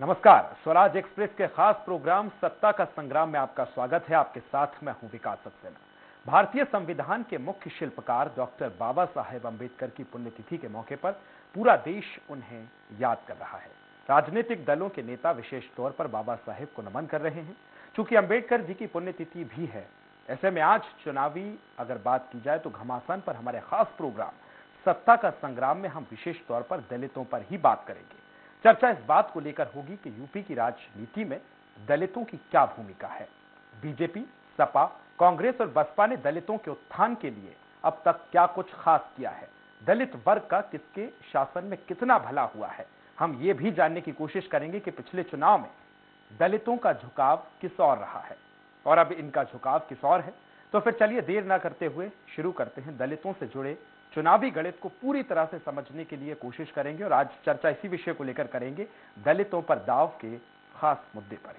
नमस्कार। स्वराज एक्सप्रेस के खास प्रोग्राम सत्ता का संग्राम में आपका स्वागत है। आपके साथ मैं हूं विकास सक्सेना। भारतीय संविधान के मुख्य शिल्पकार डॉक्टर बाबा साहेब अंबेडकर की पुण्यतिथि के मौके पर पूरा देश उन्हें याद कर रहा है। राजनीतिक दलों के नेता विशेष तौर पर बाबा साहेब को नमन कर रहे हैं। चूंकि अंबेडकर जी की पुण्यतिथि भी है, ऐसे में आज चुनावी अगर बात की जाए तो घमासान पर हमारे खास प्रोग्राम सत्ता का संग्राम में हम विशेष तौर पर दलितों पर ही बात करेंगे। चर्चा इस बात को लेकर होगी कि यूपी की राजनीति में दलितों की क्या भूमिका है। बीजेपी, सपा, कांग्रेस और बसपा ने दलितों के उत्थान के लिए अब तक क्या कुछ खास किया है। दलित वर्ग का किसके शासन में कितना भला हुआ है, हम ये भी जानने की कोशिश करेंगे कि पिछले चुनाव में दलितों का झुकाव किस ओर रहा है और अब इनका झुकाव किस ओर है। तो फिर चलिए देर ना करते हुए शुरू करते हैं। दलितों से जुड़े चुनावी गणित को पूरी तरह से समझने के लिए कोशिश करेंगे और आज चर्चा इसी विषय को लेकर करेंगे, दलितों पर दाव के खास मुद्दे पर ही।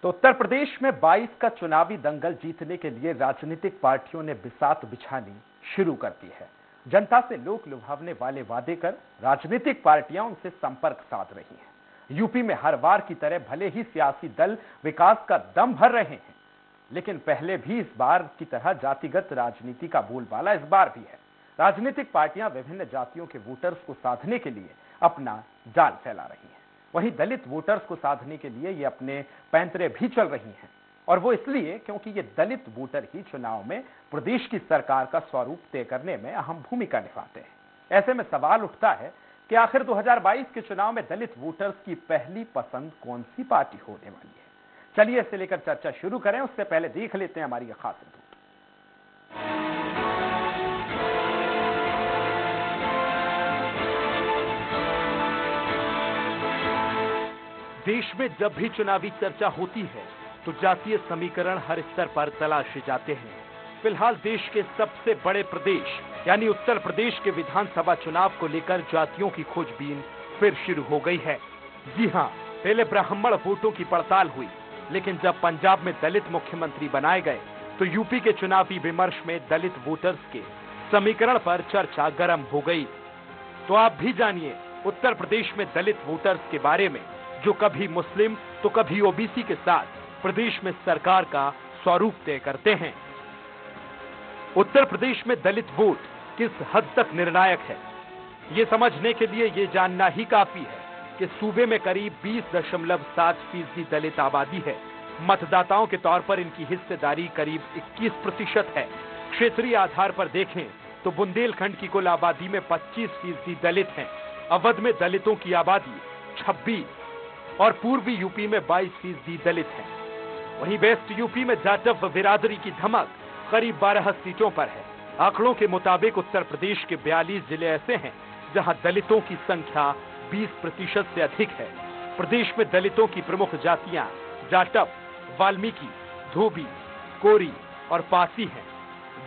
तो उत्तर प्रदेश में 22 का चुनावी दंगल जीतने के लिए राजनीतिक पार्टियों ने बिसात बिछानी शुरू कर दी है। जनता से लोक लुभावने वाले वादे कर राजनीतिक पार्टियां उनसे संपर्क साध रही हैं। यूपी में हर बार की तरह भले ही सियासी दल विकास का दम भर रहे हैं, लेकिन पहले भी इस बार की तरह जातिगत राजनीति का बोलबाला इस बार भी है। राजनीतिक पार्टियां विभिन्न जातियों के वोटर्स को साधने के लिए अपना जाल फैला रही हैं। वहीं दलित वोटर्स को साधने के लिए ये अपने पैंतरे भी चल रही हैं, और वो इसलिए क्योंकि ये दलित वोटर ही चुनाव में प्रदेश की सरकार का स्वरूप तय करने में अहम भूमिका निभाते हैं। ऐसे में सवाल उठता है कि आखिर 2022 के चुनाव में दलित वोटर्स की पहली पसंद कौन सी पार्टी होने वाली है। चलिए इससे लेकर चर्चा शुरू करें, उससे पहले देख लेते हैं हमारी खास रिपोर्ट। देश में जब भी चुनावी चर्चा होती है तो जातीय समीकरण हर स्तर पर तलाशे जाते हैं। फिलहाल देश के सबसे बड़े प्रदेश यानी उत्तर प्रदेश के विधानसभा चुनाव को लेकर जातियों की खोजबीन फिर शुरू हो गई है। जी हां, पहले ब्राह्मण वोटों की पड़ताल हुई, लेकिन जब पंजाब में दलित मुख्यमंत्री बनाए गए तो यूपी के चुनावी विमर्श में दलित वोटर्स के समीकरण पर चर्चा गर्म हो गई। तो आप भी जानिए उत्तर प्रदेश में दलित वोटर्स के बारे में, जो कभी मुस्लिम तो कभी ओबीसी के साथ प्रदेश में सरकार का स्वरूप तय करते हैं। उत्तर प्रदेश में दलित वोट किस हद तक निर्णायक है, ये समझने के लिए ये जानना ही काफी है कि सूबे में करीब 20.7% दलित आबादी है। मतदाताओं के तौर पर इनकी हिस्सेदारी करीब 21% है। क्षेत्रीय आधार पर देखें तो बुंदेलखंड की कुल आबादी में 25% दलित हैं। अवध में दलितों की आबादी 26 और पूर्वी यूपी में 22% दलित हैं। वहीं वेस्ट यूपी में जाटव बिरादरी की धमक करीब 12 सीटों पर है। आंकड़ों के मुताबिक उत्तर प्रदेश के 42 जिले ऐसे हैं जहां दलितों की संख्या 20% से अधिक है। प्रदेश में दलितों की प्रमुख जातियां जाटव, वाल्मीकि, धोबी, कोरी और पासी हैं।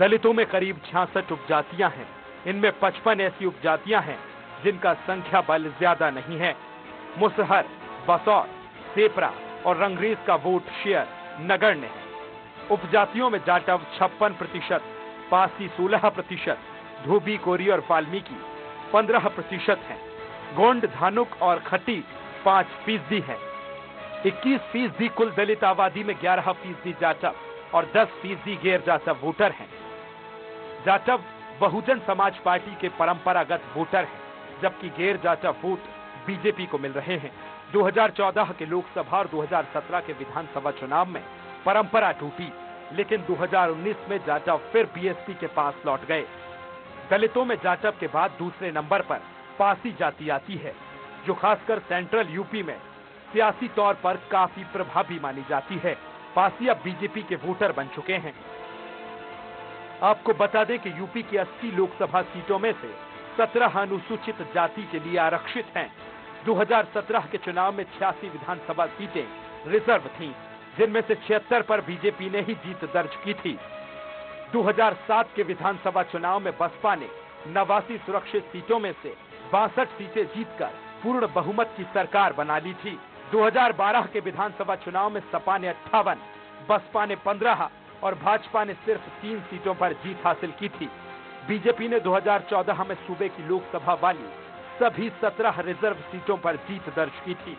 दलितों में करीब 66 उपजातियां हैं। इनमें 55 ऐसी उपजातियां हैं जिनका संख्या बल ज्यादा नहीं है। मुसहर, बसौर, सेपरा और रंगरेज का वोट शेयर नगण्य है। उपजातियों में जाटव 56%, पासी 16%, धोबी, कोरी और वाल्मीकि 15% हैं। गोंड, धानुक और खटी 5% हैं। 21% कुल दलित आबादी में 11% जाटव और 10% गैर जाटव वोटर हैं। जाटव बहुजन समाज पार्टी के परंपरागत वोटर हैं, जबकि गैर जाटव वोट बीजेपी को मिल रहे हैं। 2014 के लोकसभा और 2017 के विधानसभा चुनाव में परंपरा टूटी, लेकिन 2019 में जाटव फिर बीएसपी के पास लौट गए। दलितों में जाटव के बाद दूसरे नंबर पर पासी जाति आती है, जो खासकर सेंट्रल यूपी में सियासी तौर पर काफी प्रभावी मानी जाती है। पासी अब बीजेपी के वोटर बन चुके हैं। आपको बता दें कि यूपी की 80 लोकसभा सीटों में से 17 अनुसूचित जाति के लिए आरक्षित हैं। 2017 के चुनाव में 86 विधानसभा सीटें रिजर्व थीं, जिनमें से 76 पर बीजेपी ने ही जीत दर्ज की थी। 2007 के विधानसभा चुनाव में बसपा ने 89 सुरक्षित सीटों में से 62 सीटें जीतकर पूर्ण बहुमत की सरकार बना ली थी, 2012 के विधानसभा चुनाव में सपा ने 58, बसपा ने 15 और भाजपा ने सिर्फ 3 सीटों पर जीत हासिल की थी। बीजेपी ने 2014 में सूबे की लोकसभा वाली सभी 17 रिजर्व सीटों पर जीत दर्ज की थी।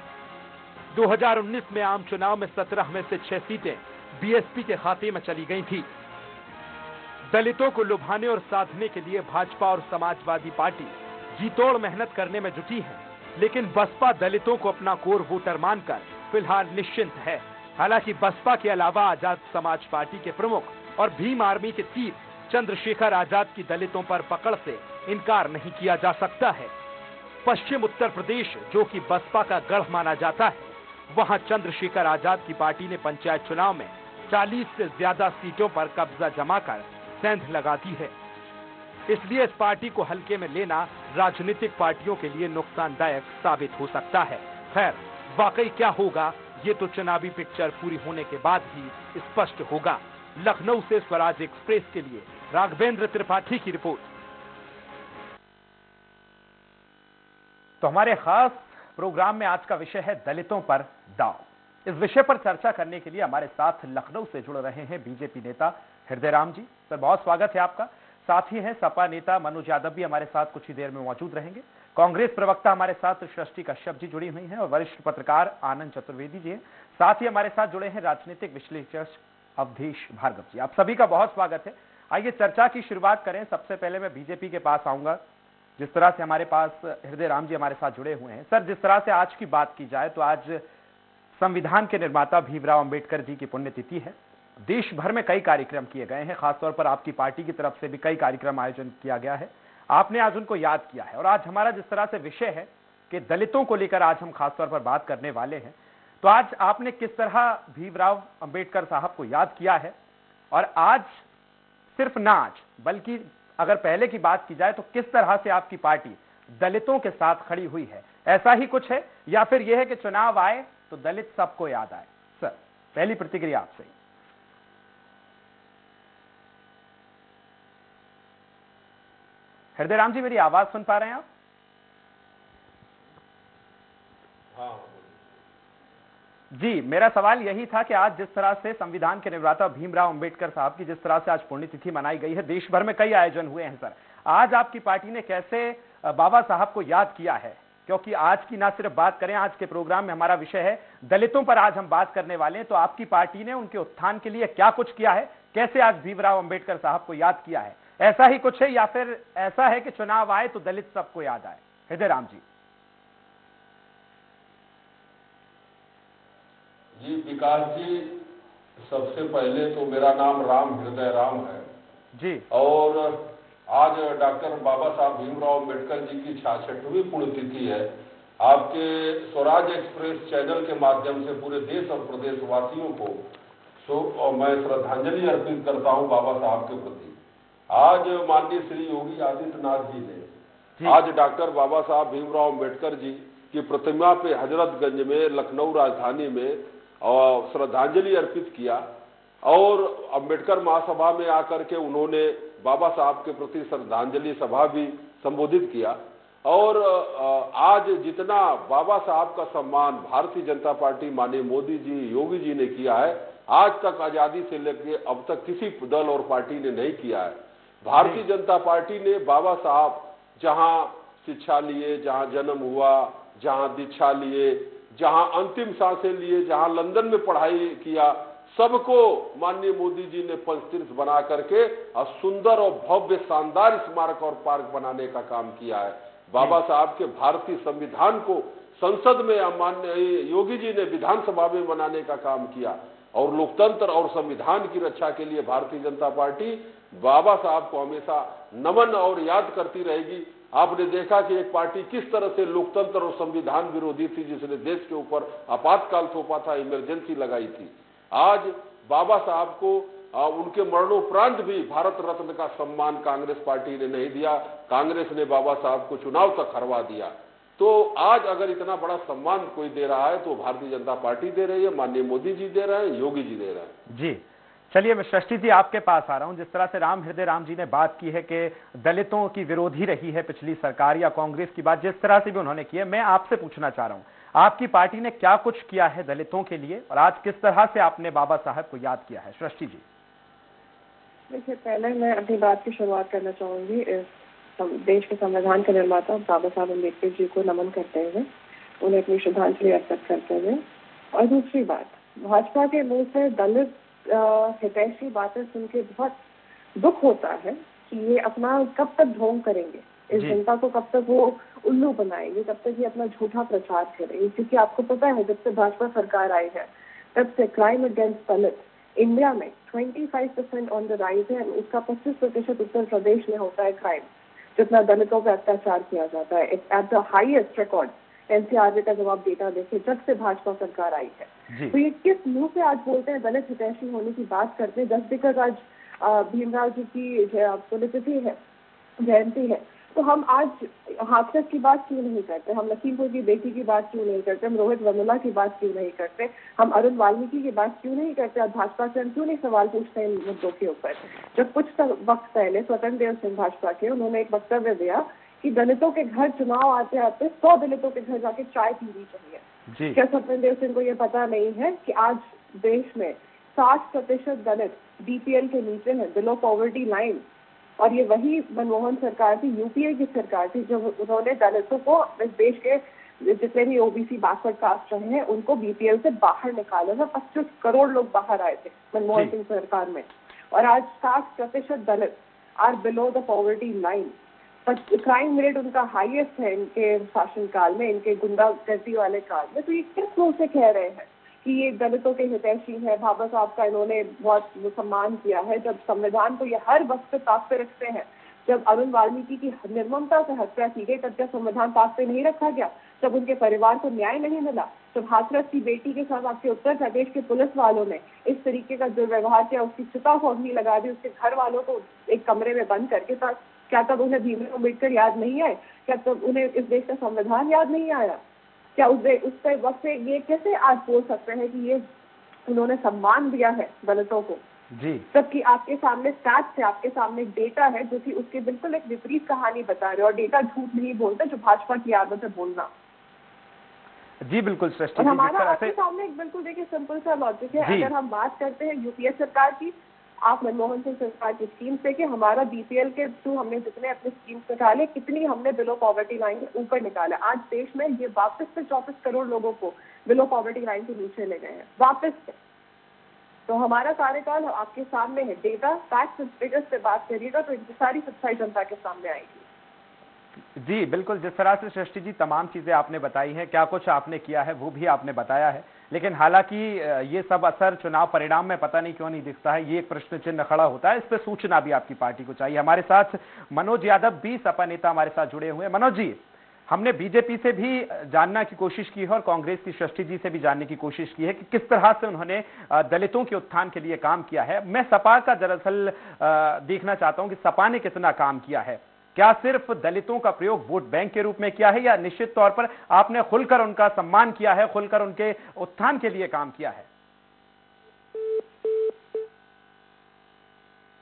2019 में आम चुनाव में 17 में से 6 सीटें बीएसपी के खाते में चली गई थी। दलितों को लुभाने और साधने के लिए भाजपा और समाजवादी पार्टी जी तोड़ मेहनत करने में जुटी है, लेकिन बसपा दलितों को अपना कोर वोटर मानकर फिलहाल निश्चिंत है। हालांकि बसपा के अलावा आजाद समाज पार्टी के प्रमुख और भीम आर्मी के तीर चंद्रशेखर आजाद की दलितों पर पकड़ से इनकार नहीं किया जा सकता है। पश्चिम उत्तर प्रदेश, जो कि बसपा का गढ़ माना जाता है, वहां चंद्रशेखर आजाद की पार्टी ने पंचायत चुनाव में 40 से ज्यादा सीटों पर कब्जा जमाकर सेंध लगा दी है। इसलिए इस पार्टी को हल्के में लेना राजनीतिक पार्टियों के लिए नुकसानदायक साबित हो सकता है। खैर, वाकई क्या होगा ये तो चुनावी पिक्चर पूरी होने के बाद ही स्पष्ट होगा। लखनऊ से स्वराज एक्सप्रेस के लिए राघवेंद्र त्रिपाठी की रिपोर्ट। तो हमारे खास प्रोग्राम में आज का विषय है दलितों पर दांव। इस विषय पर चर्चा करने के लिए हमारे साथ लखनऊ से जुड़ रहे हैं बीजेपी नेता हृदय राम जी। सर, बहुत स्वागत है आपका। साथ ही हैं सपा नेता मनोज यादव भी हमारे साथ कुछ ही देर में मौजूद रहेंगे। कांग्रेस प्रवक्ता हमारे साथ सृष्टि कश्यप जी जुड़ी हुई हैं और वरिष्ठ पत्रकार आनंद चतुर्वेदी जी हैं। साथ ही हमारे साथ जुड़े हैं राजनीतिक विश्लेषक अवधेश भार्गव जी। आप सभी का बहुत स्वागत है। आइए चर्चा की शुरुआत करें। सबसे पहले मैं बीजेपी के पास आऊंगा। जिस तरह से हमारे पास हृदय राम जी हमारे साथ जुड़े हुए हैं, सर, जिस तरह से आज की बात की जाए तो आज संविधान के निर्माता भीमराव अंबेडकर जी की पुण्यतिथि है। देश भर में कई कार्यक्रम किए गए हैं, खासतौर पर आपकी पार्टी की तरफ से भी कई कार्यक्रम आयोजन किया गया है। आपने आज उनको याद किया है और आज हमारा जिस तरह से विषय है कि दलितों को लेकर आज हम खासतौर पर बात करने वाले हैं, तो आज आपने किस तरह भीमराव अंबेडकर साहब को याद किया है और आज सिर्फ ना आज बल्कि अगर पहले की बात की जाए तो किस तरह से आपकी पार्टी दलितों के साथ खड़ी हुई है? ऐसा ही कुछ है या फिर यह है कि चुनाव आए तो दलित सबको याद आए? सर, पहली प्रतिक्रिया आपसे। हृदय राम जी, मेरी आवाज सुन पा रहे हैं आप? हाँ जी, मेरा सवाल यही था कि आज जिस तरह से संविधान के निर्माता भीमराव अंबेडकर साहब की जिस तरह से आज पुण्यतिथि मनाई गई है, देश भर में कई आयोजन हुए हैं सर, आज आपकी पार्टी ने कैसे बाबा साहब को याद किया है? क्योंकि आज की ना सिर्फ बात करें, आज के प्रोग्राम में हमारा विषय है दलितों पर आज हम बात करने वाले हैं, तो आपकी पार्टी ने उनके उत्थान के लिए क्या कुछ किया है? कैसे आज भीमराव अंबेडकर साहब को याद किया है? ऐसा ही कुछ है या फिर ऐसा है कि चुनाव आए तो दलित सबको याद आए? हृदय राम जी। जी विकास जी, सबसे पहले तो मेरा नाम राम हृदय राम है जी, और आज डॉक्टर बाबा साहब भीमराव अंबेडकर जी की 66वीं पुण्यतिथि है। आपके स्वराज एक्सप्रेस चैनल के माध्यम से पूरे देश और प्रदेशवासियों को और मैं श्रद्धांजलि अर्पित करता हूं बाबा साहब के प्रति। आज माननीय श्री योगी आदित्यनाथ जी ने आज डॉक्टर बाबा साहब भीमराव अंबेडकर जी की प्रतिमा पे हजरतगंज में, लखनऊ राजधानी में और श्रद्धांजलि अर्पित किया और अंबेडकर महासभा में आकर के उन्होंने बाबा साहब के प्रति श्रद्धांजलि सभा भी संबोधित किया। और आज जितना बाबा साहब का सम्मान भारतीय जनता पार्टी माननीय मोदी जी, योगी जी ने किया है, आज तक आजादी से लेकर अब तक किसी दल और पार्टी ने नहीं किया है। भारतीय जनता पार्टी ने बाबा साहब जहां शिक्षा लिए, जहां जन्म हुआ, जहां दीक्षा लिए, जहां अंतिम सांसें लिए, जहां लंदन में पढ़ाई किया, सबको माननीय मोदी जी ने पंचतीर्थ बना करके और सुंदर और भव्य शानदार स्मारक और पार्क बनाने का काम किया है। बाबा साहब के भारतीय संविधान को संसद में माननीय योगी जी ने विधानसभा में बनाने का काम किया और लोकतंत्र और संविधान की रक्षा के लिए भारतीय जनता पार्टी बाबा साहब को हमेशा नमन और याद करती रहेगी। आपने देखा कि एक पार्टी किस तरह से लोकतंत्र और संविधान विरोधी थी, जिसने देश के ऊपर आपातकाल थोपा था, इमरजेंसी लगाई थी। आज बाबा साहब को उनके मरणोपरांत भी भारत रत्न का सम्मान कांग्रेस पार्टी ने नहीं दिया। कांग्रेस ने बाबा साहब को चुनाव तक हरवा दिया। तो आज अगर इतना बड़ा सम्मान कोई दे रहा है तो भारतीय जनता पार्टी दे रही है, माननीय मोदी जी दे रहे हैं, योगी जी दे रहे हैं। जी चलिए मैं सृष्टि जी आपके पास आ रहा हूं। जिस तरह से राम हृदय राम जी ने बात की है कि दलितों की विरोधी रही है पिछली सरकार या कांग्रेस की बात जिस तरह से भी उन्होंने की है, मैं आपसे पूछना चाह रहा हूं आपकी पार्टी ने क्या कुछ किया है दलितों के लिए और आज किस तरह से आपने बाबा साहब को याद किया है? सृष्टि जी। देखिए, पहले मैं अपनी बात की शुरुआत करना चाहूंगी देश के संविधान के निर्माता बाबा साहब अम्बेडकर जी को नमन करते हुए, उन्हें अपनी श्रद्धांजलि अर्पित करते हुए। और दूसरी बात, भाजपा के मुंह से दलित हितैषी बातें सुन के बहुत दुख होता है कि ये अपना कब तक ढोंग करेंगे, इस जनता को कब तक वो उल्लू बनाएंगे, कब तक ये अपना झूठा प्रचार करेंगे। क्योंकि आपको पता है जब से भाजपा सरकार आई है तब से क्राइम अगेंस्ट दलित इंडिया में 25% ऑन द राइज है। उसका 25% उत्तर प्रदेश में होता है क्राइम, जितना दलितों पर अत्याचार किया जाता है। At the highest record NCRB का जवाब डेटा देखिए जब से भाजपा सरकार आई है। तो ये किस मुंह से आज बोलते हैं दलित हितैषी होने की बात करते हैं जस्ट बिकॉज आज भीमराव जी की पुण्यतिथि है, जयंती है। तो हम आज हाथरस की बात क्यों नहीं करते, हम लखीमपुर की बेटी की बात क्यों नहीं करते, हम रोहित वेमुला की बात क्यों नहीं करते, हम अरुण वाल्मीकि की बात क्यों नहीं करते, आज भाजपा से हम क्यों नहीं सवाल पूछते इन मुद्दों के ऊपर। जब कुछ वक्त पहले स्वतंत्र देव सिंह भाजपा के उन्होंने एक वक्तव्य दिया कि दलितों के घर चुनाव आते आते 100 दलितों के घर जाके चाय पीनी चाहिए। क्या स्वतंत्र देव सिंह को ये पता नहीं है कि आज देश में 60% दलित बीपीएल के नीचे है, बिलो पॉवर्टी लाइन। और ये वही मनमोहन सरकार थी, यूपीए की सरकार थी, जो उन्होंने दलितों को इस देश के जितने भी ओबीसी बैकवर्ड कास्ट रहे हैं उनको बीपीएल से बाहर निकाला था। 25 करोड़ लोग बाहर आए थे मनमोहन सिंह सरकार में। और आज 60% Dalit are below the poverty line. Crime rate उनका हाईएस्ट है इनके शासनकाल में, इनके गुंडागर्दी वाले काल में। तो ये किस मुंह से कह रहे हैं कि ये दलितों के हितैषी है, बाबा साहब का इन्होंने बहुत सम्मान किया है, जब संविधान को ये हर वक्त ताक पे रखते हैं। जब अरुण वाल्मीकि की निर्ममता से हत्या की गई तब क्या संविधान ताक पे नहीं रखा गया? जब उनके परिवार को न्याय नहीं मिला, जब हाथरस की बेटी के साथ आपके उत्तर प्रदेश के पुलिस वालों ने इस तरीके का दुर्व्यवहार किया, उसकी चिता को अग्नि लगा दी, उसके घर वालों को एक कमरे में बंद करके, क्या तब उन्हें भीमराव अम्बेडकर याद नहीं आए? क्या तब उन्हें इस देश का संविधान याद नहीं आया? क्या उस वक्त से ये कैसे आज बोल सकते हैं कि ये उन्होंने सम्मान दिया है दलितों को? जबकि आपके सामने स्टैट्स है, आपके सामने डेटा है जो कि उसके बिल्कुल एक विपरीत कहानी बता रहे, और डेटा झूठ नहीं बोलते, जो भाजपा की आदत है बोलना। जी बिल्कुल सृष्टि। हमारा आपके सामने एक बिल्कुल देखिए सिंपल सा लॉजिक है। अगर हम बात करते हैं यूपीए सरकार की, आप मनमोहन सिंह सरकार की स्कीम्स देखिए, हमारा बीपीएल के थ्रू हमने जितने अपने स्कीम्स निकाले, कितनी हमने बिलो पॉवर्टी लाइन के ऊपर निकाले। आज देश में ये वापस से 24 करोड़ लोगों को बिलो पॉवर्टी लाइन के नीचे ले गए हैं वापस से। तो हमारा कार्यकाल आपके सामने है, डेटा फैक्ट्स फिगर्स से बात करिएगा तो इनकी सारी सच्चाई जनता के सामने आएगी। जी बिल्कुल, जिस तरह से सृष्टि जी तमाम चीजें आपने बताई हैं, क्या कुछ आपने किया है वो भी आपने बताया है, लेकिन हालांकि ये सब असर चुनाव परिणाम में पता नहीं क्यों नहीं दिखता है, ये एक प्रश्न चिन्ह खड़ा होता है। इस पर सूचना भी आपकी पार्टी को चाहिए। हमारे साथ मनोज यादव भी सपा नेता हमारे साथ जुड़े हुए हैं। मनोज जी, हमने बीजेपी से भी जानने की कोशिश की है और कांग्रेस की सृष्टि जी से भी जानने की कोशिश की है कि किस तरह से उन्होंने दलितों के उत्थान के लिए काम किया है। मैं सपा का दरअसल देखना चाहता हूं कि सपा ने कितना काम किया है। क्या सिर्फ दलितों का प्रयोग वोट बैंक के रूप में किया है या निश्चित तौर पर आपने खुलकर उनका सम्मान किया है, खुलकर उनके उत्थान के लिए काम किया है?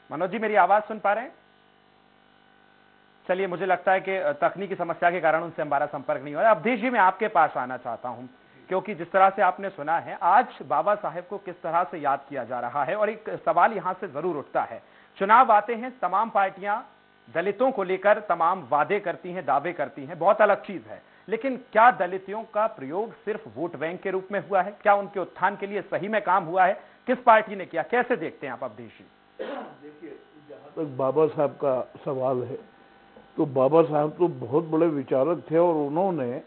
मनोज जी मेरी आवाज सुन पा रहे हैं? चलिए, मुझे लगता है कि तकनीकी समस्या के कारण उनसे हमारा संपर्क नहीं हो रहा। अवधेश जी मैं आपके पास आना चाहता हूं, क्योंकि जिस तरह से आपने सुना है आज बाबा साहेब को किस तरह से याद किया जा रहा है, और एक सवाल यहां से जरूर उठता है। चुनाव आते हैं, तमाम पार्टियां दलितों को लेकर तमाम वादे करती हैं, दावे करती हैं, बहुत अलग चीज है, लेकिन क्या दलितों का प्रयोग सिर्फ वोट बैंक के रूप में हुआ है? क्या उनके उत्थान के लिए सही में काम हुआ है? किस पार्टी ने किया? कैसे देखते हैं आप अवधेश जी? देखिए, जहां तक बाबा साहब का सवाल है तो बाबा साहब तो बहुत बड़े विचारक थे, और उन्होंने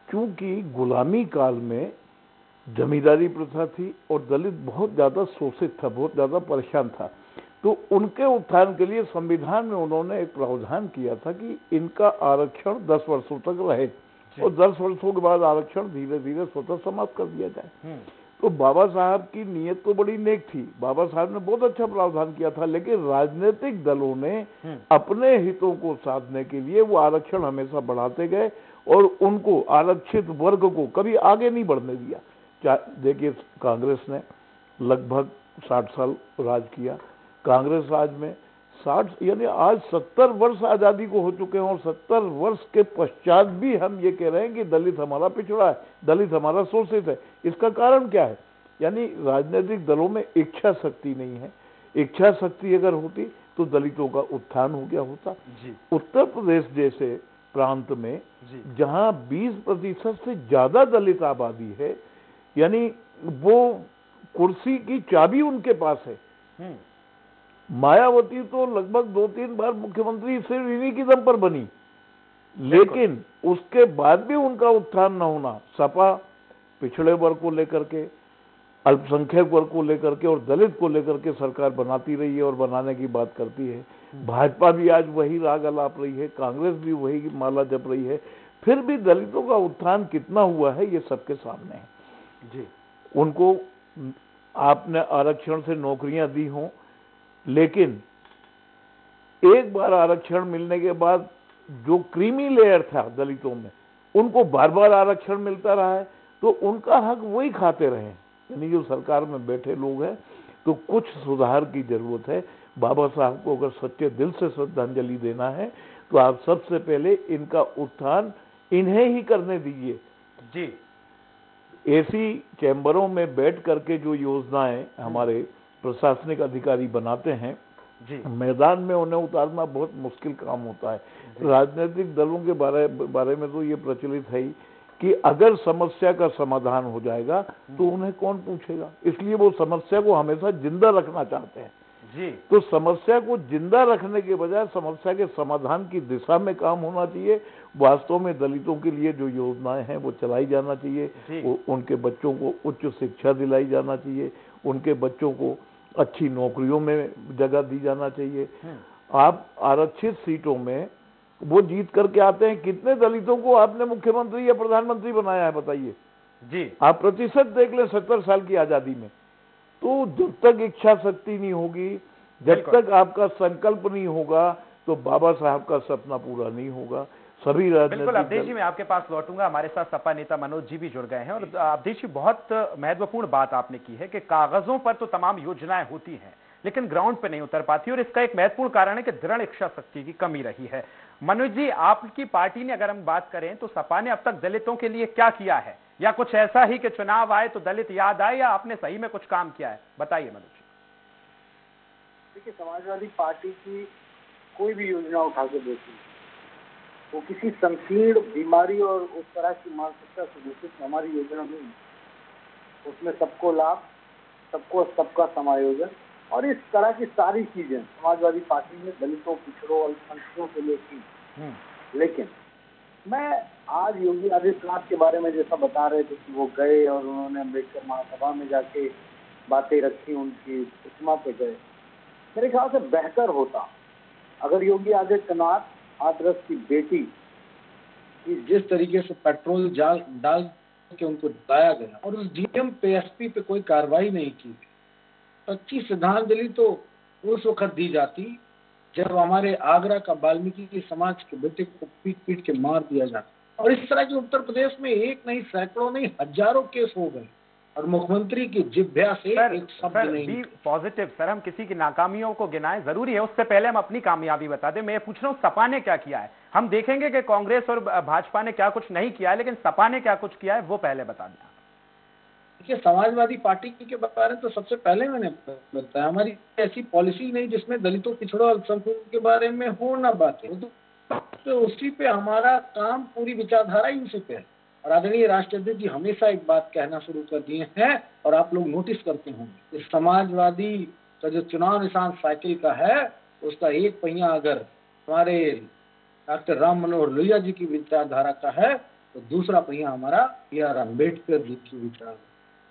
क्योंकि गुलामी काल में जमींदारी प्रथा थी और दलित बहुत ज्यादा शोषित था, बहुत ज्यादा परेशान था, तो उनके उत्थान के लिए संविधान में उन्होंने एक प्रावधान किया था कि इनका आरक्षण 10 वर्षों तक रहे और 10 वर्षों के बाद आरक्षण धीरे धीरे स्वतः समाप्त कर दिया जाए। तो बाबा साहब की नीयत तो बड़ी नेक थी, बाबा साहब ने बहुत अच्छा प्रावधान किया था, लेकिन राजनीतिक दलों ने अपने हितों को साधने के लिए वो आरक्षण हमेशा बढ़ाते गए और उनको आरक्षित वर्ग को कभी आगे नहीं बढ़ने दिया। देखिए, कांग्रेस ने लगभग 60 साल राज किया, कांग्रेस राज में 60 यानी आज 70 वर्ष आज़ादी को हो चुके हैं और 70 वर्ष के पश्चात भी हम ये कह रहे हैं कि दलित हमारा पिछड़ा है, दलित हमारा शोषित है। इसका कारण क्या है? यानी राजनीतिक दलों में इच्छा शक्ति नहीं है। इच्छा शक्ति अगर होती तो दलितों का उत्थान हो गया होता। उत्तर प्रदेश जैसे प्रांत में जहां 20% से ज्यादा दलित आबादी है, यानी वो कुर्सी की चाबी उनके पास है। मायावती तो लगभग 2-3 बार मुख्यमंत्री सिर्फ इन्हीं की दम पर बनी, लेकिन उसके बाद भी उनका उत्थान न होना, सपा पिछड़े वर्ग को लेकर के, अल्पसंख्यक वर्ग को लेकर के और दलित को लेकर के सरकार बनाती रही है और बनाने की बात करती है। भाजपा भी आज वही राग अलाप रही है, कांग्रेस भी वही माला जप रही है, फिर भी दलितों का उत्थान कितना हुआ है ये सबके सामने है जी। उनको आपने आरक्षण से नौकरियां दी हों, लेकिन एक बार आरक्षण मिलने के बाद जो क्रीमी लेयर था दलितों में, उनको बार बार आरक्षण मिलता रहा है, तो उनका हक वही खाते रहे। यानी जो सरकार में बैठे लोग हैं, तो कुछ सुधार की जरूरत है। बाबा साहब को अगर सच्चे दिल से श्रद्धांजलि देना है तो आप सबसे पहले इनका उत्थान इन्हें ही करने दीजिए जी। ऐसी चैम्बरों में बैठ करके जो योजनाएं हमारे प्रशासनिक अधिकारी बनाते हैं जी, मैदान में उन्हें उतारना बहुत मुश्किल काम होता है। राजनीतिक दलों के बारे में तो ये प्रचलित है ही कि अगर समस्या का समाधान हो जाएगा तो उन्हें कौन पूछेगा, इसलिए वो समस्या को हमेशा जिंदा रखना चाहते हैं जी। तो समस्या को जिंदा रखने के बजाय समस्या के समाधान की दिशा में काम होना चाहिए। वास्तव में दलितों के लिए जो योजनाएं हैं वो चलाई जाना चाहिए, उनके बच्चों को उच्च शिक्षा दिलाई जाना चाहिए, उनके बच्चों को अच्छी नौकरियों में जगह दी जाना चाहिए। आप आरक्षित सीटों में वो जीत करके आते हैं, कितने दलितों को आपने मुख्यमंत्री या प्रधानमंत्री बनाया है बताइए जी। आप प्रतिशत देख लें 70 साल की आजादी में। तो जब तक इच्छा शक्ति नहीं होगी, जब तक आपका संकल्प नहीं होगा, तो बाबा साहब का सपना पूरा नहीं होगा। सभी बिल्कुल। अवधेश जी, मैं आपके पास लौटूंगा। हमारे साथ सपा नेता मनोज जी भी जुड़ गए हैं। और अवधेश जी, बहुत महत्वपूर्ण बात आपने की है कि कागजों पर तो तमाम योजनाएं होती हैं, लेकिन ग्राउंड पे नहीं उतर पाती, और इसका एक महत्वपूर्ण कारण है कि दृढ़ इच्छा शक्ति की कमी रही है। मनोज जी, आपकी पार्टी ने अगर हम बात करें तो सपा ने अब तक दलितों के लिए क्या किया है, या कुछ ऐसा ही कि चुनाव आए तो दलित याद आए, या आपने सही में कुछ काम किया है? बताइए मनोज जी। देखिए, समाजवादी पार्टी की कोई भी योजना उठा के देखिए, वो किसी संकीर्ण बीमारी और उस तरह की मानसिकता से दूषित हमारी योजना नहीं। उसमें सबको लाभ, सबका समायोजन और इस तरह की सारी चीजें समाजवादी पार्टी ने दलितों, पिछड़ों, अल्पसंख्यकों के लिए की। लेकिन मैं आज योगी आदित्यनाथ के बारे में जैसा बता रहे थे कि वो गए और उन्होंने अम्बेडकर महासभा में जाके बातें रखी, उनकी प्रतिमा पे गए, मेरे ख्याल से बेहतर होता अगर योगी आदित्यनाथ हाथरस की बेटी की जिस तरीके से पेट्रोल डाल के उनको बताया गया और उस डीएम पे, एसपी पे कोई कार्रवाई नहीं की, सच्ची श्रद्धांजलि तो उस वक्त दी जाती जब हमारे आगरा का वाल्मीकि समाज के बेटे को पीट के मार दिया जाता। और इस तरह के उत्तर प्रदेश में एक नहीं, सैकड़ों नहीं, हजारों केस हो गए और मुख्यमंत्री की जिह्वा से एक शब्द नहीं। बी पॉजिटिव सर, हम किसी की नाकामियों को गिनाएं जरूरी है, उससे पहले हम अपनी कामयाबी बता दें। मैं पूछ रहा हूं सपा ने क्या किया है। हम देखेंगे कि कांग्रेस और भाजपा ने क्या कुछ नहीं किया है, लेकिन सपा ने क्या कुछ किया है वो पहले बता दें। देखिए, समाजवादी पार्टी के बारे में तो सबसे पहले मैंने बताया, हमारी ऐसी पॉलिसी नहीं जिसमें दलितों, पिछड़ों, अल्पसंख्यकों के बारे में हो ना बातें, तो उसी पे हमारा काम, पूरी विचारधारा ही उसी पे है। और आदरणीय राष्ट्राध्यक्ष जी हमेशा एक बात कहना शुरू कर दिए हैं और आप लोग नोटिस करते होंगे, इस समाजवादी का जो चुनाव निशान साइकिल का है, उसका एक पहिया अगर हमारे डॉक्टर राम मनोहर लोहिया जी की विचारधारा का है तो दूसरा पहिया हमारा B.R. अम्बेडकर जी की विचार।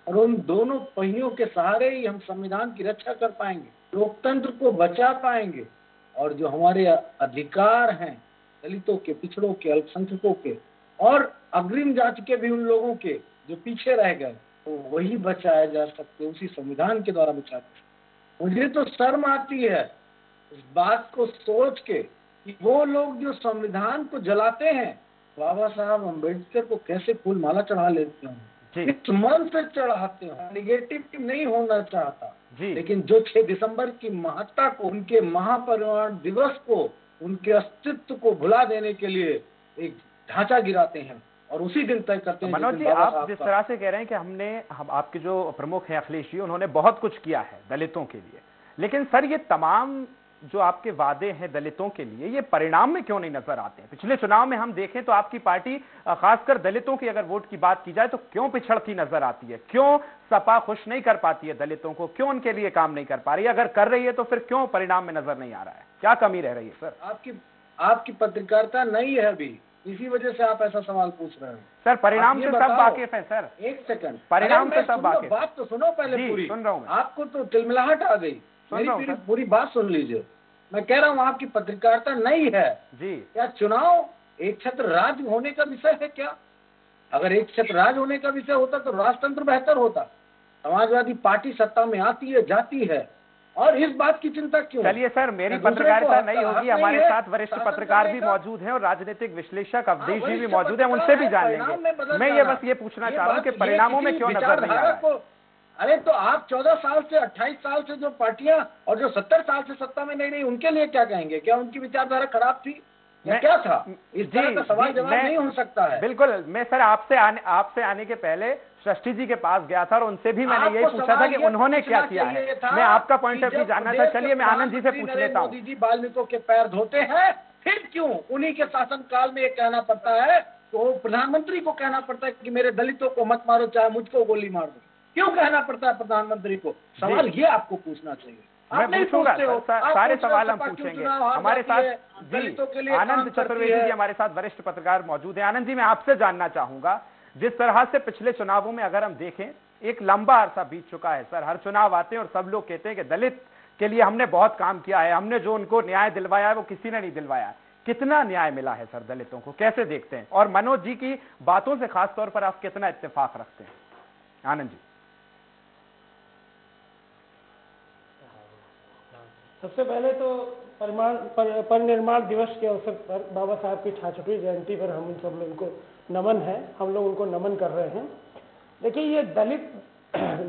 और उन दोनों पहियों के सहारे ही हम संविधान की रक्षा कर पाएंगे, लोकतंत्र को बचा पाएंगे, और जो हमारे अधिकार हैं दलितों के, पिछड़ों के, अल्पसंख्यकों के और अग्रिम जाति के भी उन लोगों के जो पीछे रह गए, तो वही बचाए जा सकते, उसी संविधान के द्वारा बचाए। मुझे तो शर्म आती है इस बात को सोच के कि वो लोग जो संविधान को जलाते हैं, बाबा साहब अम्बेडकर को कैसे फूल माला चढ़ा लेते हैं। इस मन से चढ़ाते हो, निगेटिव नहीं होना चाहता जी। लेकिन जो 6 दिसंबर की महत्ता को, उनके महापरिनिर्वाण दिवस को, उनके अस्तित्व को भुला देने के लिए एक ढांचा गिराते हैं और उसी दिन तय करते हैं। मनोज जी, आप जिस तरह से कह रहे हैं कि हम आपके जो प्रमुख हैं अखिलेश जी, उन्होंने बहुत कुछ किया है दलितों के लिए, लेकिन सर ये तमाम जो आपके वादे हैं दलितों के लिए, ये परिणाम में क्यों नहीं नजर आते हैं? पिछले चुनाव में हम देखें तो आपकी पार्टी खासकर दलितों की अगर वोट की बात की जाए तो क्यों पिछड़ती नजर आती है? क्यों सपा खुश नहीं कर पाती है दलितों को? क्यों उनके लिए काम नहीं कर पा रही है? अगर कर रही है तो फिर क्यों परिणाम में नजर नहीं आ रहा है? क्या कमी रह रही है सर? आपकी पत्रकारिता नहीं है अभी, इसी वजह से आप ऐसा सवाल पूछ रहे हैं। सर परिणाम से सब वाकिफ है सर। एक सेकंड, परिणाम से सब वाकिफ। बात तो सुनो पहले पूरी। सुन रहा हूं मैं। आपको तो तिलमिलाहट आ गई, मेरी पूरी बात सुन लीजिए। मैं कह रहा हूँ आपकी पत्रकारिता नहीं है जी। क्या चुनाव एक छत्र राज होने का विषय है क्या? अगर एक छत्र राज होने का विषय होता तो राजतंत्र बेहतर होता। समाजवादी पार्टी सत्ता में आती है, जाती है, और इस बात की चिंता क्यों? चलिए सर, मेरी पत्रकारिता नहीं होगी, हमारे साथ वरिष्ठ पत्रकार भी मौजूद हैं और राजनीतिक विश्लेषक अवधेश जी भी मौजूद हैं, उनसे भी जान लेंगे। मैं ये बस ये पूछना चाह रहा हूँ कि परिणामों में क्यों नजर नहीं आ रहा है? अरे तो आप 14 साल से 28 साल से जो पार्टियां और जो 70 साल से सत्ता में नहीं रही, उनके लिए क्या कहेंगे? क्या उनकी विचारधारा खराब थी या क्या था? इस तरह का सवाल जवाब नहीं हो सकता है। बिल्कुल, मैं सर आपसे आने के पहले सृष्टि जी के पास गया था और उनसे भी मैंने यही पूछा था कि उन्होंने क्या किया है। मैं आपका पॉइंट ऑफ व्यू जानना था। चलिए मैं आनंद जी से पूछ लेता हूँ। मोदी जी वाल्मीकियों के पैर धोते हैं, फिर क्यों उन्हीं के शासन काल में ये कहना पड़ता है, तो प्रधानमंत्री को कहना पड़ता है कि मेरे दलितों को मत मारो, चाहे मुझको गोली मार दो? क्यों कहना पड़ता है प्रधानमंत्री को? सवाल ये आपको पूछना चाहिए। मैं पूछूंगा, सारे सवाल हम पूछेंगे। हमारे साथ जी आनंद चतुर्वेदी जी हमारे साथ वरिष्ठ पत्रकार मौजूद हैं। आनंद जी, मैं आपसे जानना चाहूंगा, जिस तरह से पिछले चुनावों में अगर हम देखें, एक लंबा अरसा बीत चुका है सर, हर चुनाव आते हैं और सब लोग कहते हैं कि दलित के लिए हमने बहुत काम किया है, हमने जो उनको न्याय दिलवाया है वो किसी ने नहीं दिलवाया। कितना न्याय मिला है सर दलितों को, कैसे देखते हैं? और मनोज जी की बातों से खास तौर पर आप कितना इत्तेफाक रखते हैं? आनंद जी। सबसे पहले तो परिनिर्माण दिवस के अवसर पर बाबा साहब की 66वीं जयंती पर हम सब लोगों को नमन है, हम लोग उनको नमन कर रहे हैं। देखिए, ये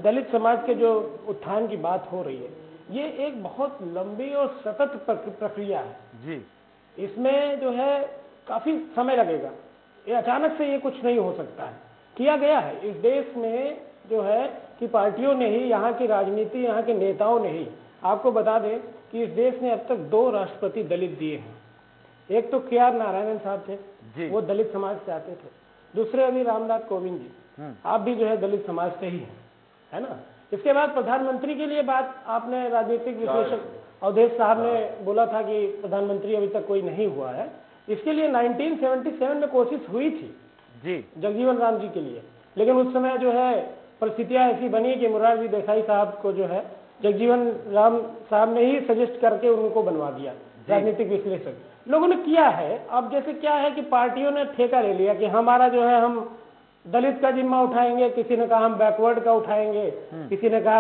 दलित समाज के जो उत्थान की बात हो रही है, ये एक बहुत लंबी और सतत प्रक्रिया है जी। इसमें जो है काफी समय लगेगा, ये अचानक से ये कुछ नहीं हो सकता है। किया गया है इस देश में जो है कि पार्टियों ने ही, यहाँ की राजनीति, यहाँ के नेताओं ने ही, आपको बता दें कि इस देश ने अब तक 2 राष्ट्रपति दलित दिए हैं। एक तो KR नारायणन साहब थे, वो दलित समाज से आते थे। दूसरे अभी रामनाथ कोविंद जी, आप भी जो है दलित समाज से ही है ना। इसके बाद प्रधानमंत्री के लिए बात आपने, राजनीतिक विश्लेषक अवधेश साहब ने बोला था कि प्रधानमंत्री अभी तक कोई नहीं हुआ है। इसके लिए 1977 में कोशिश हुई थी जी, जगजीवन राम जी के लिए, लेकिन उस समय जो है परिस्थितियां ऐसी बनी कि मुरारजी देसाई साहब को जो है जगजीवन राम साहब ने ही सजेस्ट करके उनको बनवा दिया राजनीतिक विश्लेषक। लोगों ने किया है। अब जैसे क्या है कि पार्टियों ने ठेका ले लिया कि हमारा जो है हम दलित का जिम्मा उठाएंगे, किसी ने कहा हम बैकवर्ड का उठाएंगे, किसी ने कहा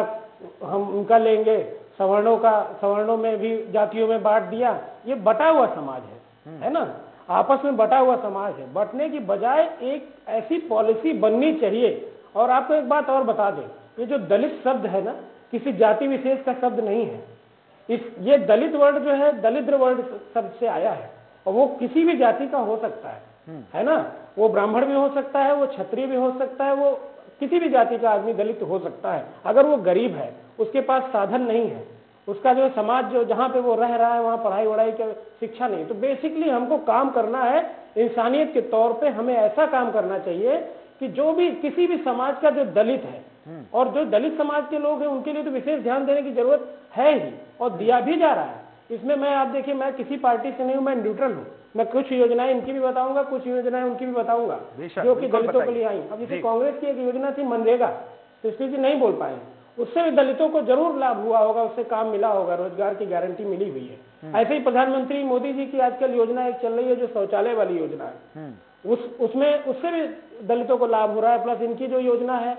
हम उनका लेंगे, सवर्णों में भी जातियों में बांट दिया। ये बटा हुआ समाज है ना, आपस में बटा हुआ समाज है। बटने की बजाय एक ऐसी पॉलिसी बननी चाहिए। और आपको एक बात और बता दें, ये जो दलित शब्द है ना, किसी जाति विशेष का शब्द नहीं है। ये दलित वर्ड जो है दलिद्र वर्ड शब्द से आया है, और वो किसी भी जाति का हो सकता है ना। वो ब्राह्मण भी हो सकता है, वो क्षत्रिय भी हो सकता है, वो किसी भी जाति का आदमी दलित हो सकता है। अगर वो गरीब है, उसके पास साधन नहीं है, उसका जो समाज जो जहाँ पे वो रह रहा है वहाँ पढ़ाई वढ़ाई की शिक्षा नहीं, तो बेसिकली हमको काम करना है इंसानियत के तौर पे। हमें ऐसा काम करना चाहिए कि जो भी किसी भी समाज का जो दलित है, और जो दलित समाज के लोग हैं, उनके लिए तो विशेष ध्यान देने की जरूरत है ही, और दिया भी जा रहा है। इसमें मैं, आप देखिए, मैं किसी पार्टी से नहीं हूँ, मैं न्यूट्रल हूँ। मैं कुछ योजनाएं इनकी भी बताऊंगा, कुछ योजनाएं उनकी भी बताऊंगा जो कि दलितों के लिए आई। अब जैसे कांग्रेस की एक योजना थी मनरेगा, सृष्टि जी नहीं बोल पाए, उससे भी दलितों को जरूर लाभ हुआ होगा, उससे काम मिला होगा, रोजगार की गारंटी मिली हुई है। ऐसे ही प्रधानमंत्री मोदी जी की आजकल योजना एक चल रही है जो शौचालय वाली योजना है, उससे भी दलितों को लाभ हो रहा है। प्लस इनकी जो योजना है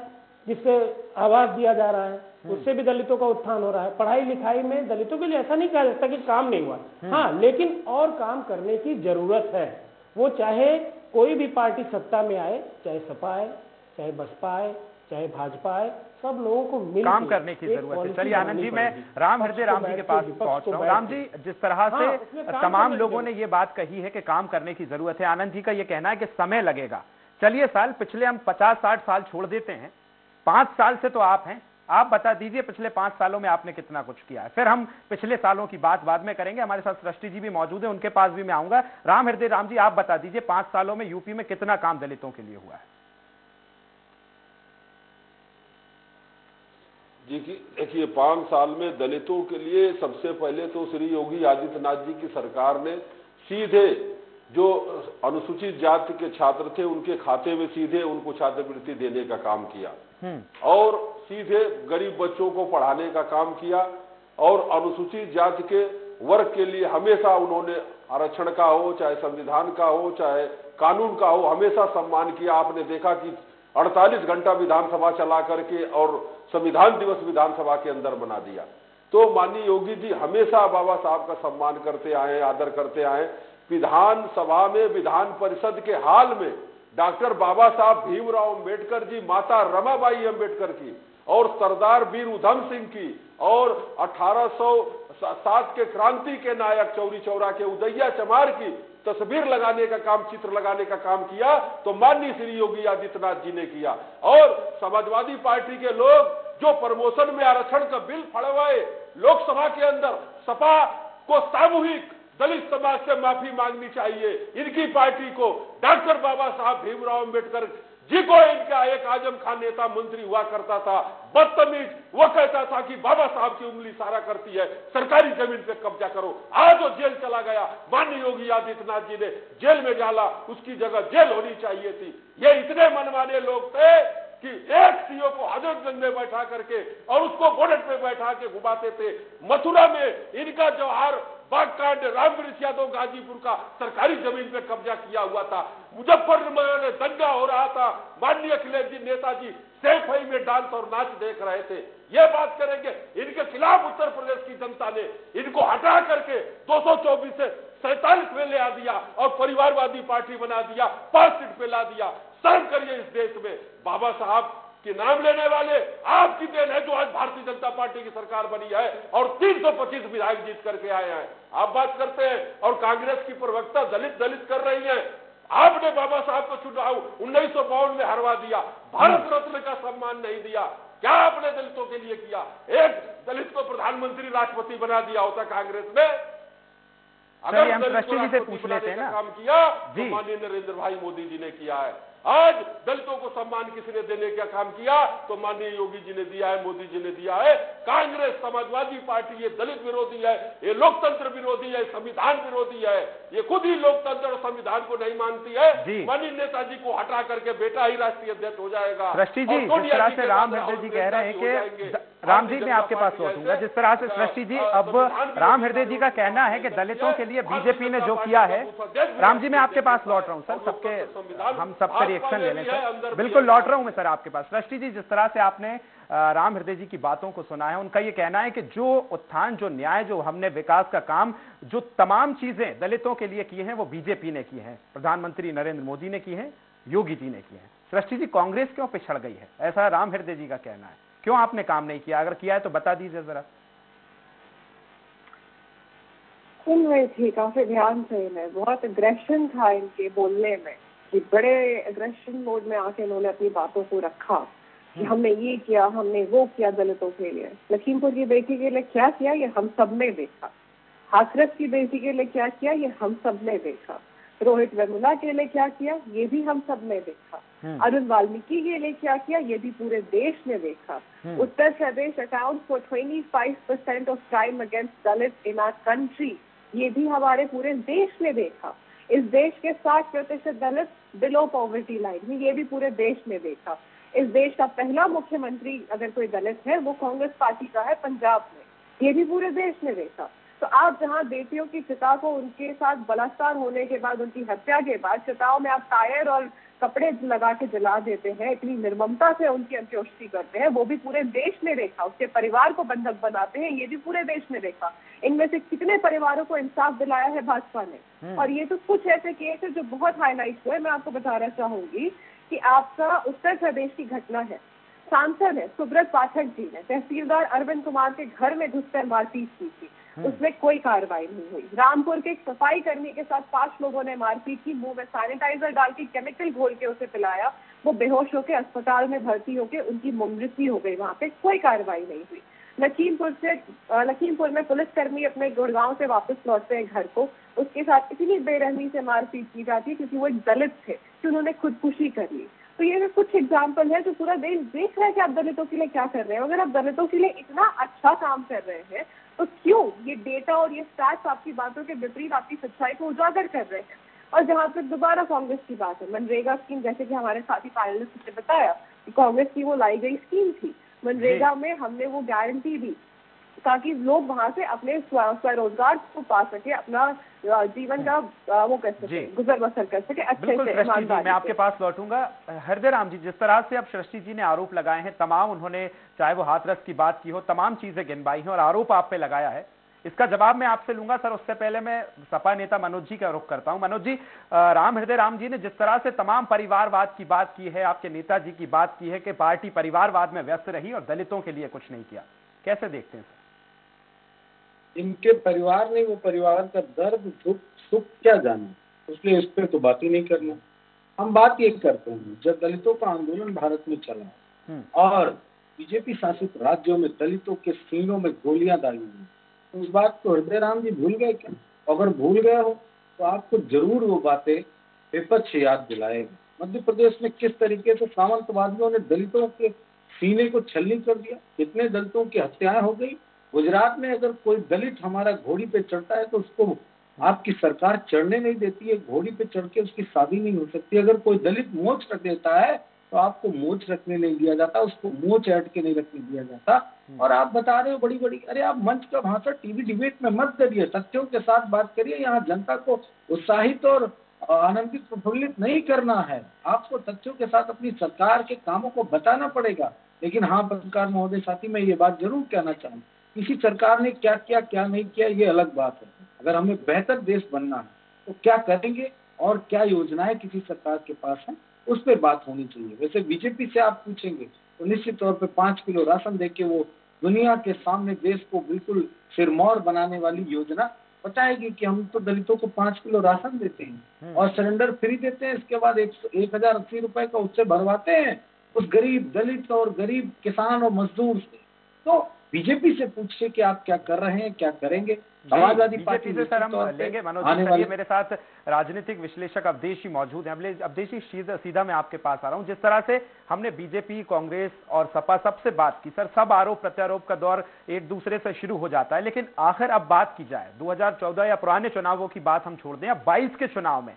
जिससे आवास दिया जा रहा है, उससे भी दलितों का उत्थान हो रहा है। पढ़ाई लिखाई में दलितों के लिए ऐसा नहीं कहा जाता कि काम नहीं हुआ, हाँ, लेकिन और काम करने की जरूरत है। वो चाहे कोई भी पार्टी सत्ता में आए, चाहे सपा आए, चाहे बसपा आए चाहे भाजपा आए, सब लोगों को मिल काम करने की जरूरत है। चलिए आनंद जी, मैं राम हृदय राम जी के पास पहुंच रहा हूँ। राम जी, जिस तरह से तमाम लोगों ने ये बात कही है कि काम करने की जरूरत है, आनंद जी का ये कहना है कि समय लगेगा। चलिए साल पिछले हम 50-60 साल छोड़ देते हैं, 5 साल से तो आप हैं, आप बता दीजिए पिछले 5 सालों में आपने कितना कुछ किया है। फिर हम पिछले सालों की बात बाद में करेंगे। हमारे साथ सृष्टि जी भी मौजूद है, उनके पास भी मैं आऊंगा। राम हृदय राम जी, आप बता दीजिए 5 सालों में यूपी में कितना काम दलितों के लिए हुआ है? जी देखिए, 5 साल में दलितों के लिए सबसे पहले तो श्री योगी आदित्यनाथ जी की सरकार ने सीधे जो अनुसूचित जाति के छात्र थे उनके खाते में सीधे उनको छात्रवृत्ति देने का काम किया और सीधे गरीब बच्चों को पढ़ाने का काम किया और अनुसूचित जाति के वर्ग के लिए हमेशा उन्होंने आरक्षण का हो, चाहे संविधान का हो, चाहे कानून का हो, हमेशा सम्मान किया। आपने देखा कि 48 घंटा विधानसभा चला करके और संविधान दिवस विधानसभा के अंदर बना दिया। तो माननीय योगी जी हमेशा बाबा साहब का सम्मान करते आए, आदर करते आए। विधानसभा में विधान परिषद के हाल में डॉक्टर बाबा साहब भीमराव अम्बेडकर जी, माता रमाबाई अम्बेडकर की और सरदार वीर उधम सिंह की और 1807 के क्रांति के नायक चौरी चौरा के उदैया चमार की तस्वीर लगाने का काम, चित्र लगाने का काम किया तो माननीय श्री योगी आदित्यनाथ जी ने किया। और समाजवादी पार्टी के लोग जो प्रमोशन में आरक्षण का बिल फड़वाए, लोकसभा के अंदर सपा को सामूहिक दलित समाज से माफी मांगनी चाहिए। इनकी पार्टी को डॉक्टर बाबा साहब भीमराव अम्बेडकर जी को इनका एक आजम खान नेता मंत्री हुआ करता था, बदतमीज। वो कहता था कि बाबा साहब की उंगली इशारा करती है, सरकारी जमीन पे कब्जा करो। आज वो जेल चला गया, माननीय योगी आदित्यनाथ जी ने जेल में डाला, उसकी जगह जेल होनी चाहिए थी। ये इतने मनमाने लोग थे कि एक सीओ को हजरतगंज में बैठा करके और उसको बोनट पे बैठा के घुमाते थे। मथुरा में इनका जवाहर बागकांड, रामवृक्ष यादव गाजीपुर का सरकारी जमीन पे कब्जा किया हुआ था। मुजफ्फरनगर में दंगा हो रहा था, माननीय अखिलेश जी नेताजी सैफई में डांस और नाच देख रहे थे। ये बात करेंगे, इनके खिलाफ उत्तर प्रदेश की जनता ने इनको हटा करके 224 से 47 में ले आ दिया और परिवारवादी पार्टी बना दिया, 5 सीट पे ला दिया। शर्म करिए इस देश में। बाबा साहब के नाम लेने वाले आपकी देन है जो आज भारतीय जनता पार्टी की सरकार बनी है और 325 विधायक जीत करके आए हैं। आप बात करते हैं और कांग्रेस की प्रवक्ता दलित दलित कर रही है। आपने बाबा साहब को चुनाव 1952 में हरवा दिया, भारत रत्न का सम्मान नहीं दिया। क्या आपने दलितों के लिए किया? एक दलित को प्रधानमंत्री राष्ट्रपति बना दिया होता कांग्रेस ने। अगर दलित को राष्ट्रपति बनाने का काम किया तो माननीय नरेंद्र भाई मोदी जी ने किया है। आज दलितों को सम्मान किसने देने का काम किया तो माननीय योगी जी ने दिया है, मोदी जी ने दिया है। कांग्रेस समाजवादी पार्टी ये दलित विरोधी है, ये लोकतंत्र विरोधी है, संविधान विरोधी है। ये खुद ही लोकतंत्र और संविधान को नहीं मानती है। माननीय नेताजी को हटा करके बेटा ही राष्ट्रीय अध्यक्ष हो जाएगा। सृष्टि जी, जिस तरह से राम हृदय जी कह रहे हैं कि राम जी मैं आपके पास लौटूंगा, जिस तरह से सृष्टि जी अब राम हृदय जी का कहना है कि दलितों के लिए बीजेपी ने जो किया है। राम जी मैं आपके पास लौट रहा हूं सर, सबके हम सबका रिएक्शन ले लें सर। बिल्कुल लौट रहा हूं मैं सर आपके पास। सृष्टि जी, जिस तरह से आपने राम हृदय जी की बातों को सुना है, उनका ये कहना है कि जो उत्थान, जो न्याय, जो हमने विकास का काम, जो तमाम चीजें दलितों के लिए की हैं वो बीजेपी ने की हैं, प्रधानमंत्री नरेंद्र मोदी ने की हैं, योगी जी ने की हैं। सृष्टि जी, कांग्रेस क्यों पिछड़ गई है? ऐसा राम हृदय जी का कहना है। क्यों आपने काम नहीं किया? अगर किया है तो बता दीजिए जरा। सुन रही थी काफी ध्यान से मैं, बहुत एग्रेशन था इनके बोलने में कि बड़े एग्रेशन मोड में आके इन्होंने अपनी बातों को रखा कि हमने ये किया, हमने वो किया दलितों के लिए। लखीमपुर की बेटी के लिए क्या किया ये हम सब ने देखा। हाथरस की बेटी के लिए क्या किया ये हम सब ने देखा। रोहित वेमुला के लिए क्या किया ये भी हम सब ने देखा। अरुण वाल्मीकि के लिए क्या किया ये भी पूरे देश ने देखा। Uttar Pradesh account for 25% of crime against Dalit in our country, ये भी हमारे पूरे देश ने देखा। इस देश के 60% दलित बिलो पॉवर्टी लाइन, ये भी पूरे देश ने देखा। इस देश का पहला मुख्यमंत्री अगर कोई दलित है वो कांग्रेस पार्टी का है पंजाब में, ये भी पूरे देश ने देखा। तो आप जहाँ बेटियों की चिता को उनके साथ बलात्कार होने के बाद, उनकी हत्या के बाद चिताओं में आप टायर और कपड़े लगा के जला देते हैं, इतनी निर्ममता से उनकी अंत्येष्टि करते हैं, वो भी पूरे देश ने देखा। उसके परिवार को बंधक बनाते हैं, ये भी पूरे देश ने देखा। इनमें से कितने परिवारों को इंसाफ दिलाया है भाजपा ने। और ये तो कुछ ऐसे केस है जो बहुत हाईलाइट हुए। मैं आपको बताना चाहूंगी कि आपका उत्तर प्रदेश की घटना है, सांसद है सुब्रत पाठक जी ने तहसीलदार अरविंद कुमार के घर में घुसकर मारपीट की थी, उसमें कोई कार्रवाई नहीं हुई। रामपुर के एक सफाई कर्मी के साथ 5 लोगों ने मारपीट की, मुंह में सैनिटाइजर डाल के केमिकल घोल के उसे पिलाया, वो बेहोश होकर अस्पताल में भर्ती होकर उनकी मृत्यु हो गई, वहां पे कोई कार्रवाई नहीं हुई। लखीमपुर में पुलिसकर्मी अपने गुड़गांव से वापस लौटते हैं घर को, उसके साथ इतनी बेरहमी से मारपीट की जाती है क्योंकि वो एक दलित थे कि उन्होंने खुदकुशी कर ली। तो ये कुछ एग्जाम्पल है जो पूरा देश देख रहा है कि आप दलितों के लिए क्या कर रहे हैं। अगर आप दलितों के लिए इतना अच्छा काम कर रहे हैं तो क्यों ये डेटा और ये स्टैट्स आपकी बातों के विपरीत आपकी सच्चाई को उजागर कर रहे हैं। और जहाँ तक दोबारा कांग्रेस की बात है, मनरेगा स्कीम, जैसे कि हमारे साथी पैनलिस्ट ने बताया कि कांग्रेस की वो लाई गई स्कीम थी, मनरेगा में हमने वो गारंटी दी ताकि लोग वहां से अपने स्वरोजगार को पा सके, अपना जीवन का वो कर सके, गुजर बसर कर सके अच्छे से। मैं आपके पास लौटूंगा। हृदय राम जी, जिस तरह से अब सृष्टि जी ने आरोप लगाए हैं, तमाम उन्होंने चाहे वो हाथरस की बात की हो, तमाम चीजें गिनवाई हैं और आरोप आप पे लगाया है, इसका जवाब मैं आपसे लूंगा। सर उससे पहले मैं सपा नेता मनोज जी का रुख करता हूं। मनोज जी, हृदय राम जी ने जिस तरह से तमाम परिवारवाद की बात की है, आपके नेताजी की बात की है कि पार्टी परिवारवाद में व्यस्त रही और दलितों के लिए कुछ नहीं किया, कैसे देखते हैं सर? इनके परिवार ने वो परिवार का दर्द दुख सुख क्या जाना, इसलिए इस पर तो बात ही नहीं करना। हम बात ये करते हैं जब दलितों का आंदोलन भारत में चला और बीजेपी शासित राज्यों में दलितों के सीनों में गोलियां दागी गई, तो उस बात को हृदय राम जी भूल गए क्या? अगर भूल गए हो तो आपको जरूर वो बातें विपक्ष याद दिलाएगा। मध्य प्रदेश में किस तरीके से सामंतवादियों ने दलितों के सीने को छलनी कर दिया, कितने दलितों की हत्याएं हो गई। गुजरात में अगर कोई दलित हमारा घोड़ी पे चढ़ता है तो उसको आपकी सरकार चढ़ने नहीं देती है, घोड़ी पे चढ़ के उसकी शादी नहीं हो सकती। अगर कोई दलित मोच रख देता है तो आपको मोच रखने नहीं दिया जाता, उसको मोच ऐड के नहीं रखने दिया जाता। और आप बता रहे हो बड़ी बड़ी, अरे आप मंच का भाषण टीवी डिबेट में मत करिए, तथ्यों के साथ बात करिए। यहाँ जनता को उत्साहित और आनंदित प्रफुल्लित नहीं करना है, आपको तथ्यों के साथ अपनी सरकार के कामों को बताना पड़ेगा। लेकिन हाँ पत्रकार महोदय साथी, मैं ये बात जरूर कहना चाहूँ, किसी सरकार ने क्या किया क्या नहीं किया ये अलग बात है। अगर हमें बेहतर देश बनना है तो क्या करेंगे और क्या योजनाएं किसी सरकार के पास है, उस पर बात होनी चाहिए। वैसे बीजेपी से आप पूछेंगे तो निश्चित तौर पे 5 किलो राशन देके वो दुनिया के सामने देश को बिल्कुल सिरमौर बनाने वाली योजना बताएगी कि हम तो दलितों को 5 किलो राशन देते हैं और सिलेंडर फ्री देते हैं, इसके बाद 1080 रुपए का उससे भरवाते हैं उस गरीब दलित और गरीब किसान और मजदूर से। तो बीजेपी से पूछिए कि आप क्या कर रहे हैं, क्या करेंगे। समाजवादी पार्टी से सर हम लेंगे। मनोज जी, चलिए मेरे साथ राजनीतिक विश्लेषक अवधेश जी मौजूद हैं। अवधेश जी, सीधा मैं आपके पास आ रहा हूं। जिस तरह से हमने बीजेपी, कांग्रेस और सपा सबसे बात की, सर सब आरोप प्रत्यारोप का दौर एक दूसरे से शुरू हो जाता है, लेकिन आखिर अब बात की जाए 2014 या पुराने चुनावों की बात हम छोड़ दें, अब 22 के चुनाव में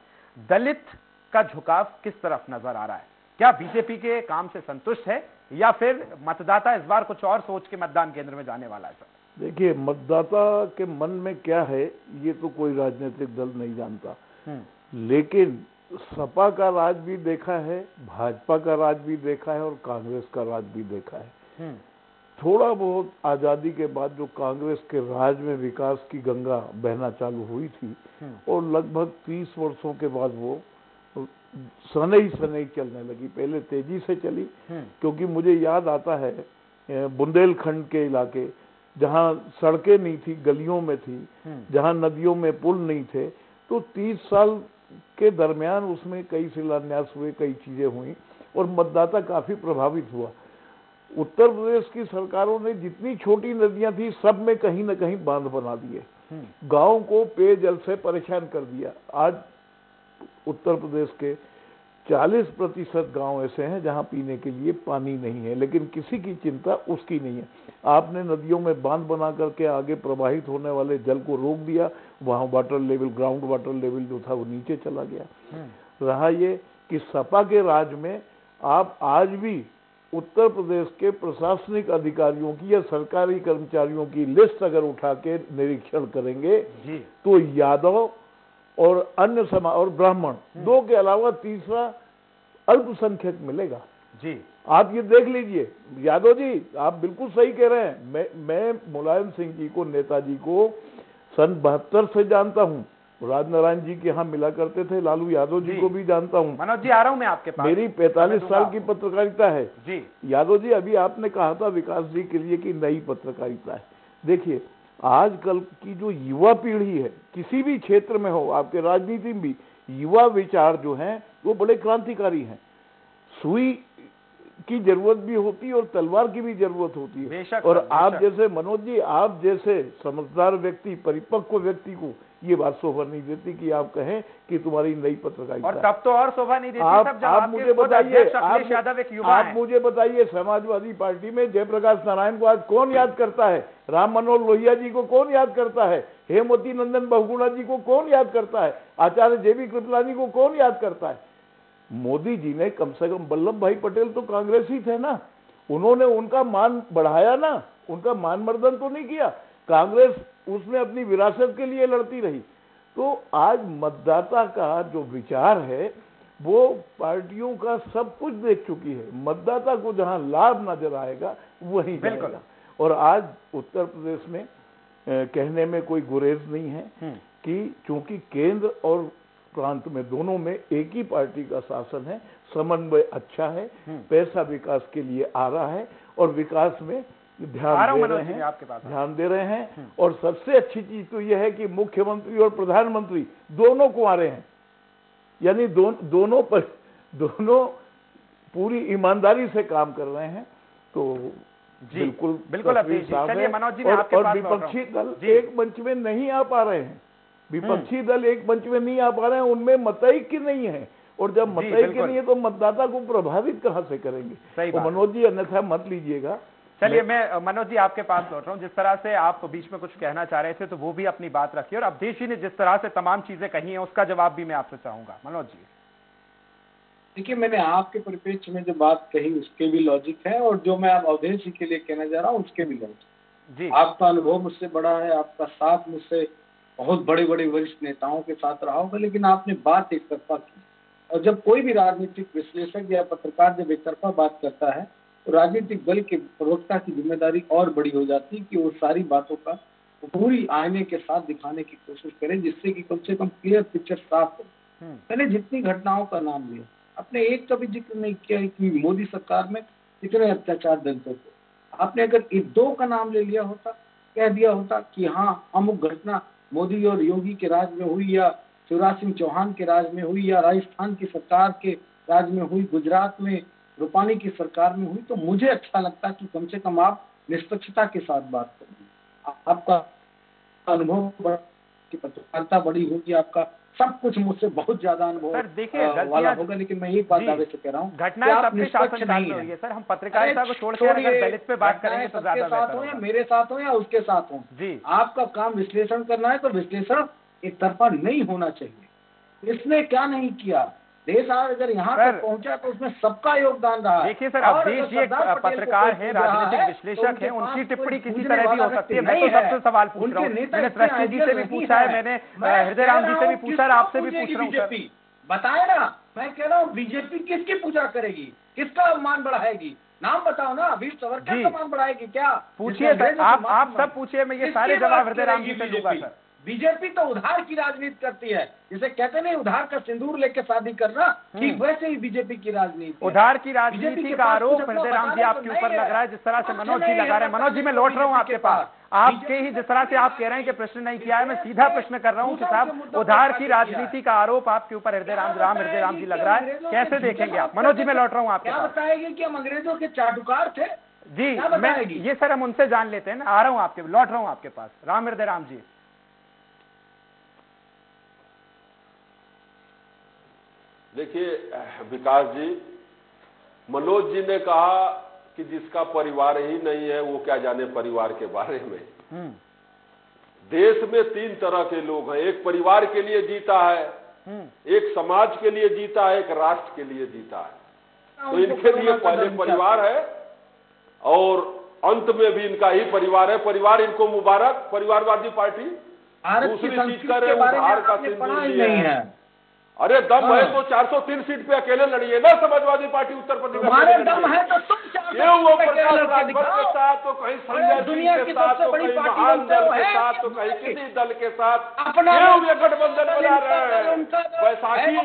दलित का झुकाव किस तरफ नजर आ रहा है? क्या बीजेपी के काम से संतुष्ट है या फिर मतदाता इस बार कुछ और सोच के मतदान केंद्र में जाने वाला है? सर देखिए, मतदाता के मन में क्या है ये तो कोई राजनीतिक दल नहीं जानता, लेकिन सपा का राज भी देखा है, भाजपा का राज भी देखा है और कांग्रेस का राज भी देखा है। थोड़ा बहुत आजादी के बाद जो कांग्रेस के राज में विकास की गंगा बहना चालू हुई थी और लगभग 30 वर्षों के बाद वो सनई चलने लगी। पहले तेजी से चली, क्योंकि मुझे याद आता है बुंदेलखंड के इलाके जहां सड़कें नहीं थी, गलियों में थी, जहां नदियों में पुल नहीं थे, तो 30 साल के दरमियान उसमें कई शिलान्यास हुए, कई चीजें हुई और मतदाता काफी प्रभावित हुआ। उत्तर प्रदेश की सरकारों ने जितनी छोटी नदियां थी सब में कहीं न कहीं बांध बना दिए, गांव को पेयजल से परेशान कर दिया। आज उत्तर प्रदेश के 40% गांव ऐसे हैं जहां पीने के लिए पानी नहीं है, लेकिन किसी की चिंता उसकी नहीं है। आपने नदियों में बांध बना करके आगे प्रवाहित होने वाले जल को रोक दिया, वहां water level, ground water level जो था वो नीचे चला गया। रहा ये कि सपा के राज में आप आज भी उत्तर प्रदेश के प्रशासनिक अधिकारियों की या सरकारी कर्मचारियों की लिस्ट अगर उठा के निरीक्षण करेंगे तो यादव और अन्य समाज और ब्राह्मण दो के अलावा तीसरा अल्पसंख्यक मिलेगा। जी आप ये देख लीजिए। यादव जी, आप बिल्कुल सही कह रहे हैं। मैं मुलायम सिंह जी को, नेताजी को सन 72 से जानता हूं। राजनारायण जी के यहाँ मिला करते थे, लालू यादव जी को भी जानता हूँ। मनोज जी आ रहा हूँ मैं आपके पास। मेरी 45 साल की पत्रकारिता है जी। यादव जी, अभी आपने कहा था विकास जी के लिए कि नई पत्रकारिता है। देखिए आजकल की जो युवा पीढ़ी है, किसी भी क्षेत्र में हो, आपके राजनीति में भी युवा विचार जो हैं वो बड़े क्रांतिकारी हैं। सुई की जरूरत भी होती है और तलवार की भी जरूरत होती है। बेशक, और बेशक। आप जैसे मनोज जी, आप जैसे समझदार व्यक्ति, परिपक्व व्यक्ति को ये बात शोभा नहीं देती कि आप कहें कि तुम्हारी नई पत्रकारिता। और तब तो और शोभा नहीं देती आप, सब जब आप मुझे बताइए, आप हैं। मुझे बताइए समाजवादी पार्टी में जयप्रकाश नारायण को आज कौन याद करता है? राम मनोहर लोहिया जी को कौन याद करता है? हेमवती नंदन बहुगुणा जी को कौन याद करता है? आचार्य जेबी कृपलानी को कौन याद करता है? मोदी जी ने कम से कम, वल्लभ भाई पटेल तो कांग्रेस ही थे ना, उन्होंने उनका मान बढ़ाया ना, उनका मान मर्दन तो नहीं किया। कांग्रेस उसमें अपनी विरासत के लिए लड़ती रही। तो आज मतदाता का जो विचार है वो पार्टियों का सब कुछ देख चुकी है। मतदाता को जहां लाभ नजर आएगा वहीं जाएगा। और आज उत्तर प्रदेश में कहने में कोई गुरेज नहीं है कि चूंकि केंद्र और प्रांत में दोनों में एक ही पार्टी का शासन है, समन्वय अच्छा है, पैसा विकास के लिए आ रहा है और विकास में ध्यान दे रहे हैं। और सबसे अच्छी चीज तो यह है कि मुख्यमंत्री और प्रधानमंत्री दोनों को आ रहे हैं, यानी दोनों पूरी ईमानदारी से काम कर रहे हैं। तो बिल्कुल चलिए मनोज जी, और विपक्षी दल एक मंच में नहीं आ पा रहे हैं, विपक्षी दल एक मंच में नहीं आ पा रहे हैं, उनमें मतैक्य नहीं है। और जब मतैक्य नहीं है तो मतदाता को प्रभावित कहां से करेंगे? तो मनोज जी अन्यथा मत लीजिएगा। चलिए मैं मनोज जी आपके पास लौट रहा हूं। जिस तरह से आप बीच में कुछ कहना चाह रहे थे तो वो भी अपनी बात रखिए, और अवधेश जी ने जिस तरह से तमाम चीजें कही हैं उसका जवाब भी मैं आपसे चाहूंगा। मनोज जी देखिए, मैंने आपके परिप्रेक्ष्य में जो बात कही उसके भी लॉजिक है, और जो मैं आप अवधेश जी के लिए कहना चाह रहा हूँ उसके भी लॉजिक जी। आपका अनुभव मुझसे बड़ा है, आपका साथ मुझसे बहुत बड़े बड़े वरिष्ठ नेताओं के साथ रहा होगा, लेकिन आपने बात एक तरफा की। और जब कोई भी राजनीतिक विश्लेषक या पत्रकार जब एक तरफा बात करता है तो राजनीतिक दल के प्रवक्ता की जिम्मेदारी और बड़ी हो जाती है कि वो सारी बातों का पूरी आईने के साथ दिखाने की कोशिश करें, जिससे कि कम से कम क्लियर पिक्चर साफ हो। मैंने जितनी घटनाओं का नाम लिया, आपने एक का भी जिक्र नहीं किया कि मोदी सरकार में कितने अत्याचार दलितों को। आपने अगर एक दो का नाम ले लिया होता, कह दिया होता कि हाँ अमुक घटना मोदी और योगी के राज में हुई, या शिवराज सिंह चौहान के राज में हुई, या राजस्थान की सरकार के राज में हुई, गुजरात में रूपानी की सरकार में हुई, तो मुझे अच्छा लगता कि कम से कम आप निष्पक्षता के साथ बात करें। आपका अनुभव पत्रकारिता बड़ी होगी, आपका सब कुछ मुझसे बहुत ज्यादा अनुभव देखिए वाला होगा, लेकिन मैं एक बात दावे से कह रहा हूँ, घटना सबके शासनकाल में हुई है सर। हम पत्रकारिता को छोड़कर अगर दलित पे बात करेंगे तो ज्यादा साथ हो या मेरे साथ हो या उसके साथ हो जी, आपका काम विश्लेषण करना है तो विश्लेषण एक तरफा नहीं होना चाहिए। इसने क्या नहीं किया, देश अगर यहाँ तक पहुंचा तो उसमें सबका योगदान रहा है। देखिए सर, अवधेश जी एक पत्रकार हैं, राजनीतिक विश्लेषक हैं, उनकी टिप्पणी किसी तरह भी हो सकती है। मैं तो सबसे सवाल पूछ रहा हूँ, मैंने सृष्टि जी से भी पूछा है, मैंने हृदय राम जी से भी पूछा, आपसे भी पूछ रहा हूँ। बताए ना, मैं कह रहा हूँ बीजेपी किसकी पूजा करेगी, किसका मान बढ़ाएगी? नाम बताओ ना, वीर सावरकर का मान बढ़ाएगी क्या? पूछिए सर, आप सब पूछिए, मैं ये सारे जवाब हृदय राम जी से लूंगा सर। बीजेपी तो उधार की राजनीति करती है, जिसे कहते नहीं उधार का सिंदूर लेके शादी करना, ठीक वैसे ही बीजेपी की राजनीति। उधार की राजनीति का आरोप हृदय राम जी आपके ऊपर लग रहा है, जिस तरह से मनोज जी लगा रहे हैं। मनोज जी मैं लौट रहा हूँ आपके पास, आपके ही जिस तरह से आप कह रहे हैं कि प्रश्न नहीं किया है, मैं सीधा प्रश्न कर रहा हूँ कि साहब उधार की राजनीति का आरोप आपके ऊपर हृदय राम जी लग रहा है, कैसे देखेंगे आप? मनोज जी मैं लौट रहा हूँ आपके पास। बताएगी कि हम अंग्रेजों के चाटुकार थे जी, मैं ये सर हम उनसे जान लेते हैं ना। आ रहा हूँ आपके, लौट रहा हूँ आपके पास। हृदय राम जी देखिए विकास जी, मनोज जी ने कहा कि जिसका परिवार ही नहीं है वो क्या जाने परिवार के बारे में। देश में तीन तरह के लोग हैं, एक परिवार के लिए जीता है, एक समाज के लिए जीता है, एक राष्ट्र के लिए जीता है। तो इनके लिए पहले परिवार है और अंत में भी इनका ही परिवार है। परिवार इनको मुबारक, परिवारवादी पार्टी। दूसरी चीज कर रहे उधार का सिंदूर लिया है, अरे दम है तो 403 सीट पे अकेले लड़िए ना समाजवादी पार्टी उत्तर प्रदेश में। हमारे दम है तो तुम 400 प्रकाश राजभर के साथ तो कहीं संजय दुनिया सिंह की के साथ सबसे तो बड़ी कहीं पार्टी महान बनते दल हो के है साथ तो कहीं किसी दल के साथ अपना क्यों ये गठबंधन बना रहे हैं? बैसाखी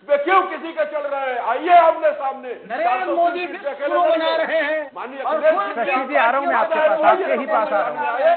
में क्यों किसी का चल रहा है? आइए आमने सामने। नरेंद्र मोदी भी शुरू बना रहे हैं। माननीय जी आ रहा हूँ मैं आपके पास, आपके ही पास आ रहा हूँ।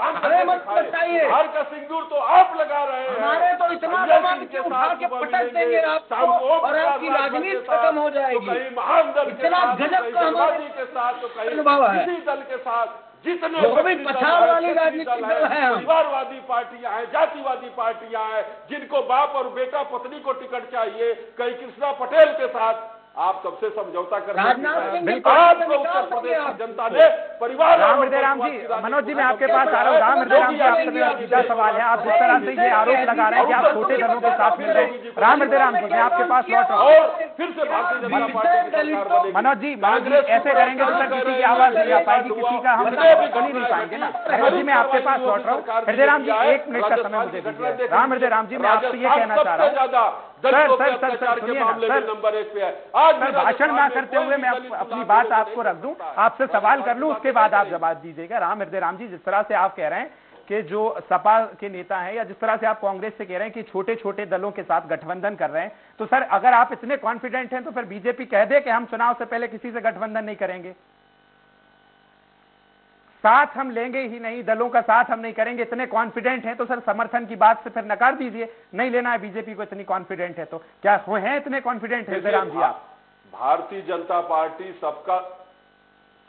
हमें मत बताइए, हर का सिंदूर तो आप लगा रहे हैं। हमारे तो इतना दबाव कि उठा के पटक देंगे आपको और आपकी राजनीति खत्म हो जाएगी। कहीं महान दल इतना गजब का हमारे के साथ तो कहीं अनुभव है। किसी दल के साथ जितने जो भी पछाड़ वाली राजनीतिक दल है, परिवारवादी पार्टियां हैं, जातिवादी पार्टियां हैं, जिनको बाप और बेटा पत्नी को टिकट चाहिए, कहीं कृष्णा पटेल के साथ आप सबसे समझौता कर आपको उत्तर प्रदेश की जनता ने परिवार। राम जी, मनोज जी मैं आपके पास आ रहा हूँ। राम जी आपसे मेरा सीधा सवाल है, आप जिस तरह से ये आरोप लगा रहे हैं कि आप छोटे दलों के साथ मिल रहे हैं। राम जी मैं आपके पास लौट रहा हूँ और फिर से भारतीय जनता पार्टी की सरकार बनेगी। मनोज जी ऐसे करेंगे तो सर किसी की आवाज नहीं आ पाएगी, किसी का हम सुन ही नहीं पाएंगे ना। मनोज जी मैं आपके पास लौट रहा हूँ। हृदय राम जी 1 मिनट का समय मुझे दीजिए। राम जी मैं आपसे ये कहना चाह रहा हूँ सर सुनिए ना सर, नंबर 1 पे है आज। सर भाषण ना करते हुए मैं अपनी बात आपको रख दूं, आपसे सवाल कर लूं, उसके बाद आप जवाब दीजिएगा। राम जी जिस तरह से आप कह रहे हैं कि जो सपा के नेता हैं या जिस तरह से आप कांग्रेस से कह रहे हैं कि छोटे छोटे दलों के साथ गठबंधन कर रहे हैं, तो सर अगर आप इतने कॉन्फिडेंट हैं तो फिर बीजेपी कह दे कि हम चुनाव से पहले किसी से गठबंधन नहीं करेंगे, साथ हम लेंगे ही नहीं, दलों का साथ हम नहीं करेंगे, इतने कॉन्फिडेंट हैं तो सर समर्थन की बात से फिर नकार दीजिए, नहीं लेना है बीजेपी को, इतनी कॉन्फिडेंट है तो क्या वो हैं इतने कॉन्फिडेंट है राम जी आप? भारतीय जनता पार्टी सबका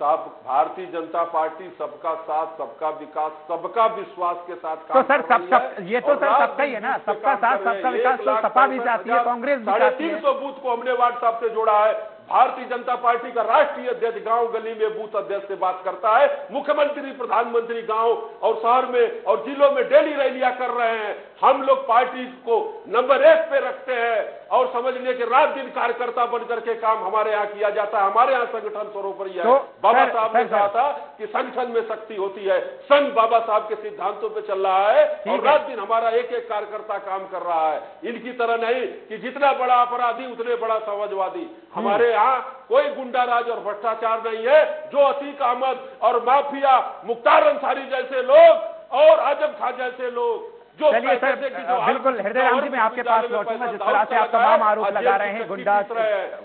साथ, भारतीय जनता पार्टी सबका साथ, सबका विकास, सबका विश्वास के साथ तो सर ये तो सर सबका ही है ना, सबका साथ सबका विकास तो सपा भी चाहती है, कांग्रेस भी चाहती है। 350 बूथ को हमने व्हाट्सएप से जोड़ा है। भारतीय जनता पार्टी का राष्ट्रीय अध्यक्ष गांव गली में बूथ अध्यक्ष से बात करता है, मुख्यमंत्री प्रधानमंत्री गांव और शहर में और जिलों में डेली रैलियां कर रहे हैं। हम लोग पार्टी को नंबर 1 पे रखते हैं और समझने के रात दिन कार्यकर्ता बनकर के काम हमारे यहाँ किया जाता है। हमारे यहाँ संगठन सर्वोपरि है। बाबा साहब ने कहा था कि संगठन में शक्ति होती है, संघ बाबा साहब के सिद्धांतों पे चल रहा है और रात दिन हमारा एक एक कार्यकर्ता काम कर रहा है। इनकी तरह नहीं कि जितना बड़ा अपराधी उतने बड़ा समाजवादी। हमारे यहाँ कोई गुंडाराज और भ्रष्टाचार नहीं है। जो अतीक अहमद और माफिया मुख्तार अंसारी जैसे लोग और आजम खान जैसे लोग जो चलिए सर बिल्कुल हृदय राम जी मैं आपके पास लौटूंगा, जिस तरह से आप तमाम आरोप लगा रहे हैं गुंडा,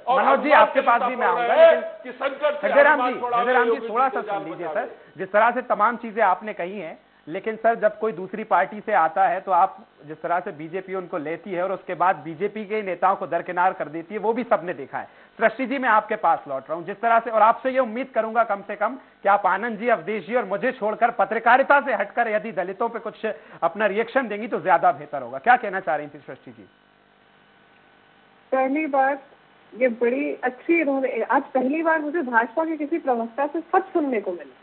मनोज जी आपके पास भी मैं आऊंगा, लेकिन हृदय राम जी थोड़ा सा सुन लीजिए सर, जिस तरह से तमाम चीजें आपने कही हैं, लेकिन सर जब कोई दूसरी पार्टी से आता है तो आप जिस तरह से बीजेपी उनको लेती है और उसके बाद बीजेपी के नेताओं को दरकिनार कर देती है, वो भी सबने देखा है। सृष्टि जी मैं आपके पास लौट रहा हूं, जिस तरह से, और आपसे ये उम्मीद करूंगा कम से कम कि आप आनंद जी, अवधेश जी और मुझे छोड़कर पत्रकारिता से हटकर यदि दलितों पे कुछ अपना रिएक्शन देंगी तो ज्यादा बेहतर होगा। क्या कहना चाह रही थी सृष्टि जी? पहली बात ये बड़ी अच्छी इन्होंने आज पहली बार मुझे भाजपा के किसी प्रवक्ता से सच सुनने को मिला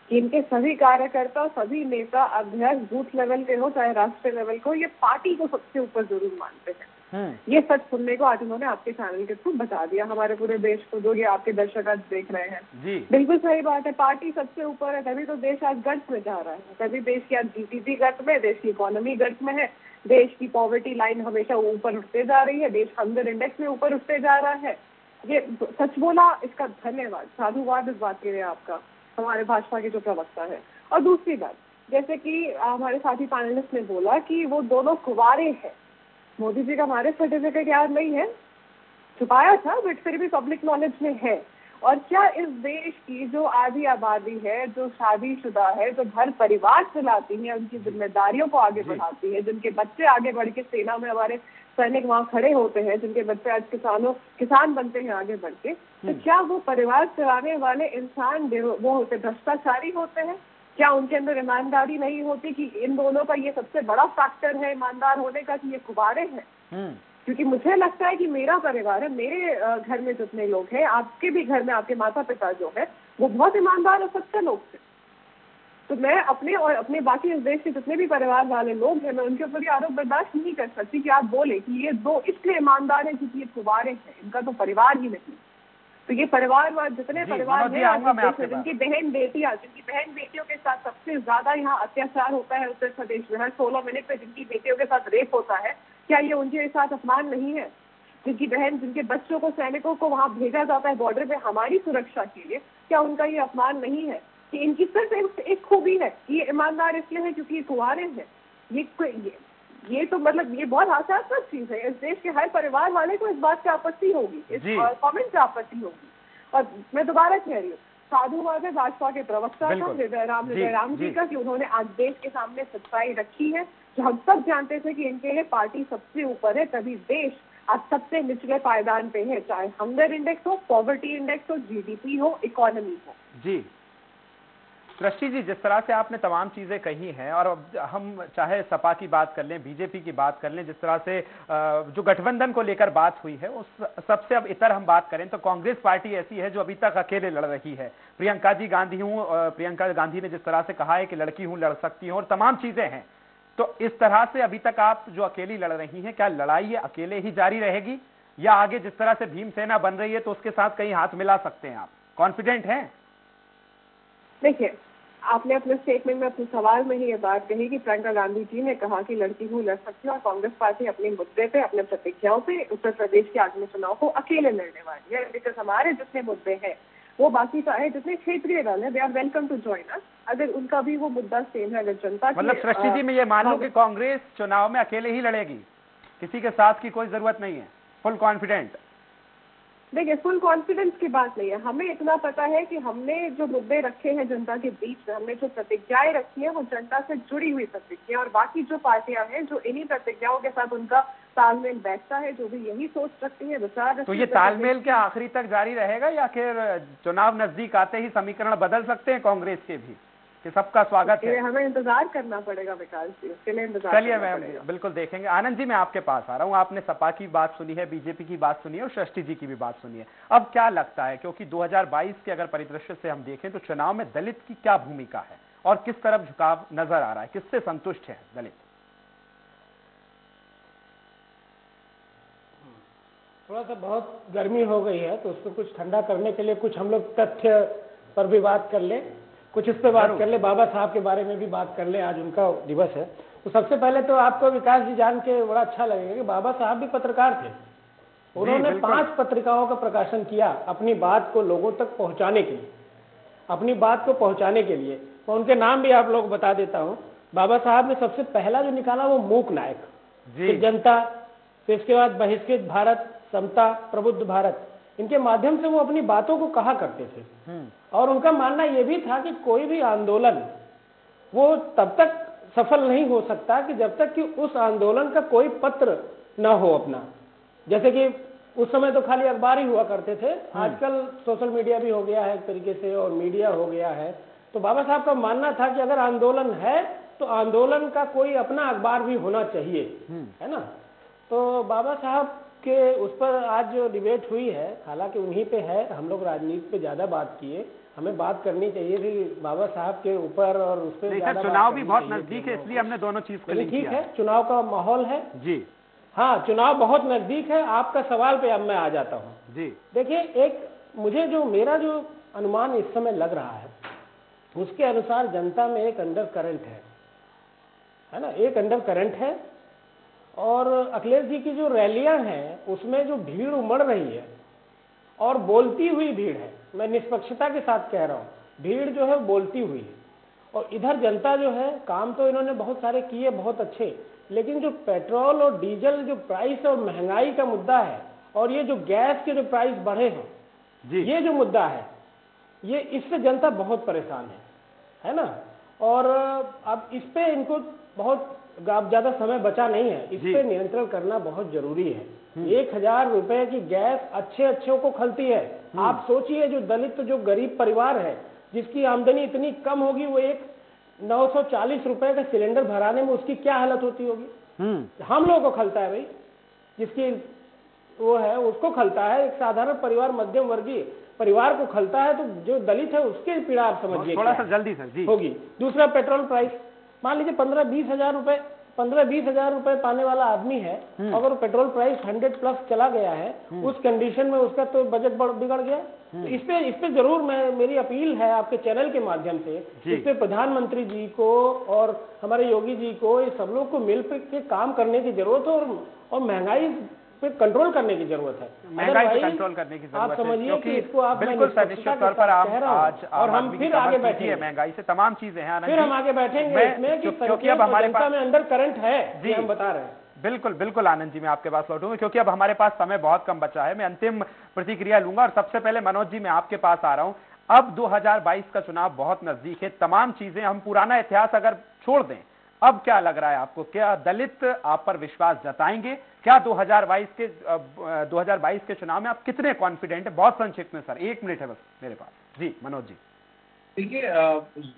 कि इनके सभी कार्यकर्ता, सभी नेता, अध्यक्ष बूथ लेवल के हो चाहे राष्ट्रीय लेवल को, ये पार्टी को सबसे ऊपर जरूर मानते हैं। ये सच सुनने को आज उन्होंने आपके चैनल के थ्रू बता दिया हमारे पूरे देश को, जो ये आपके दर्शक आज देख रहे हैं। जी बिल्कुल सही बात है, पार्टी सबसे ऊपर है, तभी तो देश आज गट में जा रहा है, तभी देश की आज जीडीपी गट में, देश की इकोनॉमी गट में है, देश की पॉवर्टी लाइन हमेशा ऊपर उठते जा रही है, देश हंगर इंडेक्स में ऊपर उठते जा रहा है। ये सच बोला, इसका धन्यवाद, साधुवाद इस बात के लिए आपका, हमारे भाजपा के जो प्रवक्ता है। और दूसरी बात, जैसे कि हमारे साथी पैनलिस्ट ने बोला कि वो दोनों कुंवारे हैं, मोदी जी का मैरिज सर्टिफिकेट याद नहीं है, छुपाया था बट फिर भी पब्लिक नॉलेज में है। और क्या इस देश की जो आधी आबादी है, जो शादीशुदा है, जो घर परिवार चलाती है, उनकी जिम्मेदारियों को आगे बढ़ाती है, जिनके बच्चे आगे बढ़ के सेना में हमारे सैनिक वहाँ खड़े होते हैं, जिनके बच्चे आज किसान बनते हैं आगे बढ़ के, तो क्या वो परिवार चलाने वाले इंसान वो होते भ्रष्टाचारी होते हैं? क्या उनके अंदर ईमानदारी नहीं होती? कि इन दोनों का ये सबसे बड़ा फैक्टर है ईमानदार होने का कि ये कुंवारे हैं। क्योंकि मुझे लगता है कि मेरा परिवार है, मेरे घर में जितने लोग हैं, आपके भी घर में आपके माता पिता जो है वो बहुत ईमानदार और सच्चे लोग थे। तो मैं अपने और अपने बाकी इस देश के जितने भी परिवार वाले लोग हैं, मैं उनके ऊपर ये आरोप बर्दाश्त नहीं कर सकती कि आप बोले कि ये दो इसलिए ईमानदार हैं क्योंकि ये कुंवारे हैं, इनका तो परिवार ही नहीं। तो ये परिवारवाद, जितने परिवार हैं, जिनकी बहन बेटियों के साथ सबसे ज्यादा यहाँ अत्याचार होता है उत्तर प्रदेश में, हर 16 मिनट पे जिनकी बेटियों के साथ रेप होता है, क्या ये उनके साथ अपमान नहीं है? जिनकी बहन, जिनके बच्चों को, सैनिकों को वहां भेजा जाता है बॉर्डर पे हमारी सुरक्षा के लिए, क्या उनका ये अपमान नहीं है? कि इनकी सिर्फ एक खूबी है, ये ईमानदार इसलिए है क्योंकि ये कुंवारे हैं। ये तो मतलब ये बहुत हास्यास्पद चीज है। इस देश के हर परिवार वाले को इस बात की आपत्ति होगी, इस कमेंट से आपत्ति होगी। और मैं दोबारा कह रही हूँ, साधुवाद है भाजपा के प्रवक्ता का हृदय राम जी का, कि उन्होंने आज देश के सामने सच्चाई रखी है, जो हम सब जानते थे कि इनके लिए पार्टी सबसे ऊपर है, तभी देश आज सबसे निचले पायदान पे है, चाहे हंगर इंडेक्स हो, पॉवर्टी इंडेक्स हो, जीडीपी हो, इकोनॉमी हो। जी सृष्टि जी, जिस तरह से आपने तमाम चीजें कही हैं, और हम चाहे सपा की बात कर लें, बीजेपी की बात कर लें, जिस तरह से जो गठबंधन को लेकर बात हुई है, उस सबसे अब इतर हम बात करें तो कांग्रेस पार्टी ऐसी है जो अभी तक अकेले लड़ रही है। प्रियंका गांधी ने जिस तरह से कहा है कि लड़की हूं, लड़ सकती हूं, और तमाम चीजें हैं। तो इस तरह से अभी तक आप जो अकेली लड़ रही हैं, क्या लड़ाई ये अकेले ही जारी रहेगी, या आगे जिस तरह से भीमसेना बन रही है तो उसके साथ कहीं हाथ मिला सकते हैं? आप कॉन्फिडेंट हैं? देखिए, आपने अपने स्टेटमेंट में, अपने सवाल में ही ये बात कही कि प्रियंका गांधी जी ने कहा कि लड़की हूँ, लड़ सकती हूँ, और कांग्रेस पार्टी अपने मुद्दे पे, अपने प्रतिज्ञाओं पे उत्तर प्रदेश के आगामी चुनाव को अकेले लड़ने वाली है। बिकॉज हमारे जितने मुद्दे हैं वो बाकी चाहे जितने क्षेत्रीय दल है, they are welcome to join us. अगर उनका भी वो मुद्दा सेम है, अगर जनता मतलब सृष्टि जी मैं ये मान लूं कि कांग्रेस चुनाव में अकेले ही लड़ेगी, किसी के साथ की कोई जरूरत नहीं है, फुल कॉन्फिडेंट? देखिए, फुल कॉन्फिडेंस की बात नहीं है। हमें इतना पता है कि हमने जो मुद्दे रखे हैं जनता के बीच में, हमने जो प्रतिज्ञाएं रखी है वो जनता से जुड़ी हुई प्रतिज्ञा, और बाकी जो पार्टियां हैं जो इन्हीं प्रतिज्ञाओं के साथ उनका तालमेल बैठता है, जो भी यही सोच रखती है, विचार रखती है। तो ये तालमेल क्या आखिरी तक जारी रहेगा, या फिर चुनाव नजदीक आते ही समीकरण बदल सकते हैं कांग्रेस के भी, कि सबका स्वागत है? हमें इंतजार करना पड़ेगा विकास जी, उसके लिए इंतजार। चलिए मैम, बिल्कुल देखेंगे। आनंद जी, मैं आपके पास आ रहा हूँ। आपने सपा की बात सुनी है, बीजेपी की बात सुनी है, और सृष्टि जी की भी बात सुनी है। अब क्या लगता है, क्योंकि 2022 के अगर परिदृश्य से हम देखें तो चुनाव में दलित की क्या भूमिका है और किस तरफ झुकाव नजर आ रहा है, किससे संतुष्ट है दलित? थोड़ा सा बहुत गर्मी हो गई है, तो उसको कुछ ठंडा करने के लिए कुछ हम लोग तथ्य पर भी बात कर ले, कुछ इस पे बात कर ले, बाबा साहब के बारे में भी बात कर ले। आज उनका दिवस है। तो सबसे पहले तो आपको विकास जी जान के बड़ा अच्छा लगेगा कि बाबा साहब भी पत्रकार थे। उन्होंने 5 पत्रिकाओं का प्रकाशन किया अपनी बात को लोगों तक पहुंचाने के लिए, अपनी बात को पहुंचाने के लिए। मैं उनके नाम भी आप लोग बता देता हूँ। बाबा साहब ने सबसे पहला जो निकाला वो मूक नायक, फिर जनता, फिर इसके बाद बहिष्कृत भारत, समता, प्रबुद्ध भारत। इनके माध्यम से वो अपनी बातों को कहा करते थे। और उनका मानना यह भी था कि कोई भी आंदोलन वो तब तक सफल नहीं हो सकता कि जब तक कि उस आंदोलन का कोई पत्र न हो अपना। जैसे कि उस समय तो खाली अखबार ही हुआ करते थे, आजकल सोशल मीडिया भी हो गया है एक तरीके से, और मीडिया हो गया है। तो बाबा साहब का मानना था कि अगर आंदोलन है तो आंदोलन का कोई अपना अखबार भी होना चाहिए, है ना। तो बाबा साहब के उस पर आज जो डिबेट हुई है, हालांकि उन्हीं पे है, हम लोग राजनीति पे ज्यादा बात किए, हमें बात करनी चाहिए थी बाबा साहब के ऊपर, और उस पर चुनाव भी बहुत नजदीक है, इसलिए हमने दोनों चीज को ठीक है, चुनाव का माहौल है जी। हाँ, चुनाव बहुत नजदीक है। आपका सवाल पे अब मैं आ जाता हूँ जी। देखिए, एक मुझे जो मेरा जो अनुमान इस समय लग रहा है, उसके अनुसार जनता में एक अंडर करंट है ना, एक अंडर करंट है। और अखिलेश जी की जो रैलियां हैं उसमें जो भीड़ उमड़ रही है, और बोलती हुई भीड़ है, मैं निष्पक्षता के साथ कह रहा हूँ, भीड़ जो है बोलती हुई है। और इधर जनता जो है, काम तो इन्होंने बहुत सारे किए, बहुत अच्छे, लेकिन जो पेट्रोल और डीजल जो प्राइस और महंगाई का मुद्दा है, और ये जो गैस के जो प्राइस बढ़े हैं जी, ये जो मुद्दा है, ये इससे जनता बहुत परेशान है ना। और अब इस पे इनको बहुत ज्यादा समय बचा नहीं है, इस पे नियंत्रण करना बहुत जरूरी है। 1000 रुपए की गैस अच्छे को खलती है। आप सोचिए, जो दलित, जो गरीब परिवार है, जिसकी आमदनी इतनी कम होगी, वो एक 940 रुपए का सिलेंडर भराने में उसकी क्या हालत होती होगी। हम लोगों को खलता है भाई, जिसकी वो है उसको खलता है, एक साधारण परिवार, मध्यम वर्गीय परिवार को खलता है। तो जो दलित है उसके पीड़ा आप समझिए थोड़ा सा जल्दी सर जी होगी। दूसरा, पेट्रोल प्राइस, मान लीजिए 15-20 हजार रुपए 15-20 हजार रुपए पाने वाला आदमी है, अगर पेट्रोल प्राइस 100 प्लस चला गया है, उस कंडीशन में उसका तो बजट बिगड़ गया। तो इस पे जरूर मेरी अपील है आपके चैनल के माध्यम से, इस पे प्रधानमंत्री जी को और हमारे योगी जी को, ये सब लोग को मिल के काम करने की जरूरत है और महंगाई पे कंट्रोल करने की जरूरत है। महंगाई पे कंट्रोल करने की जरूरत आप समझिए है, कि इसको आप बिल्कुल सर, निश्चित तौर पर आप आज और हम फिर आगे बैठेंगे, महंगाई से तमाम चीजें हैं, फिर हम आगे बैठेंगे इसमें कि क्योंकि अब हमारे पास में अंडर करंट है जी, हम बता रहे हैं। बिल्कुल बिल्कुल आनंद जी, मैं आपके पास लौटूंगा क्योंकि अब हमारे पास समय बहुत कम बचा है। मैं अंतिम प्रतिक्रिया लूंगा और सबसे पहले मनोज जी मैं आपके पास आ रहा हूं। अब 2022 का चुनाव बहुत नजदीक है, तमाम चीजें, हम पुराना इतिहास अगर छोड़ दें, अब क्या लग रहा है आपको, क्या दलित आप पर विश्वास जताएंगे? क्या 2022 के चुनाव में आप कितने कॉन्फिडेंट हैं? बहुत संक्षिप्त में सर, 1 मिनट है बस मेरे पास जी। मनोज जी देखिए,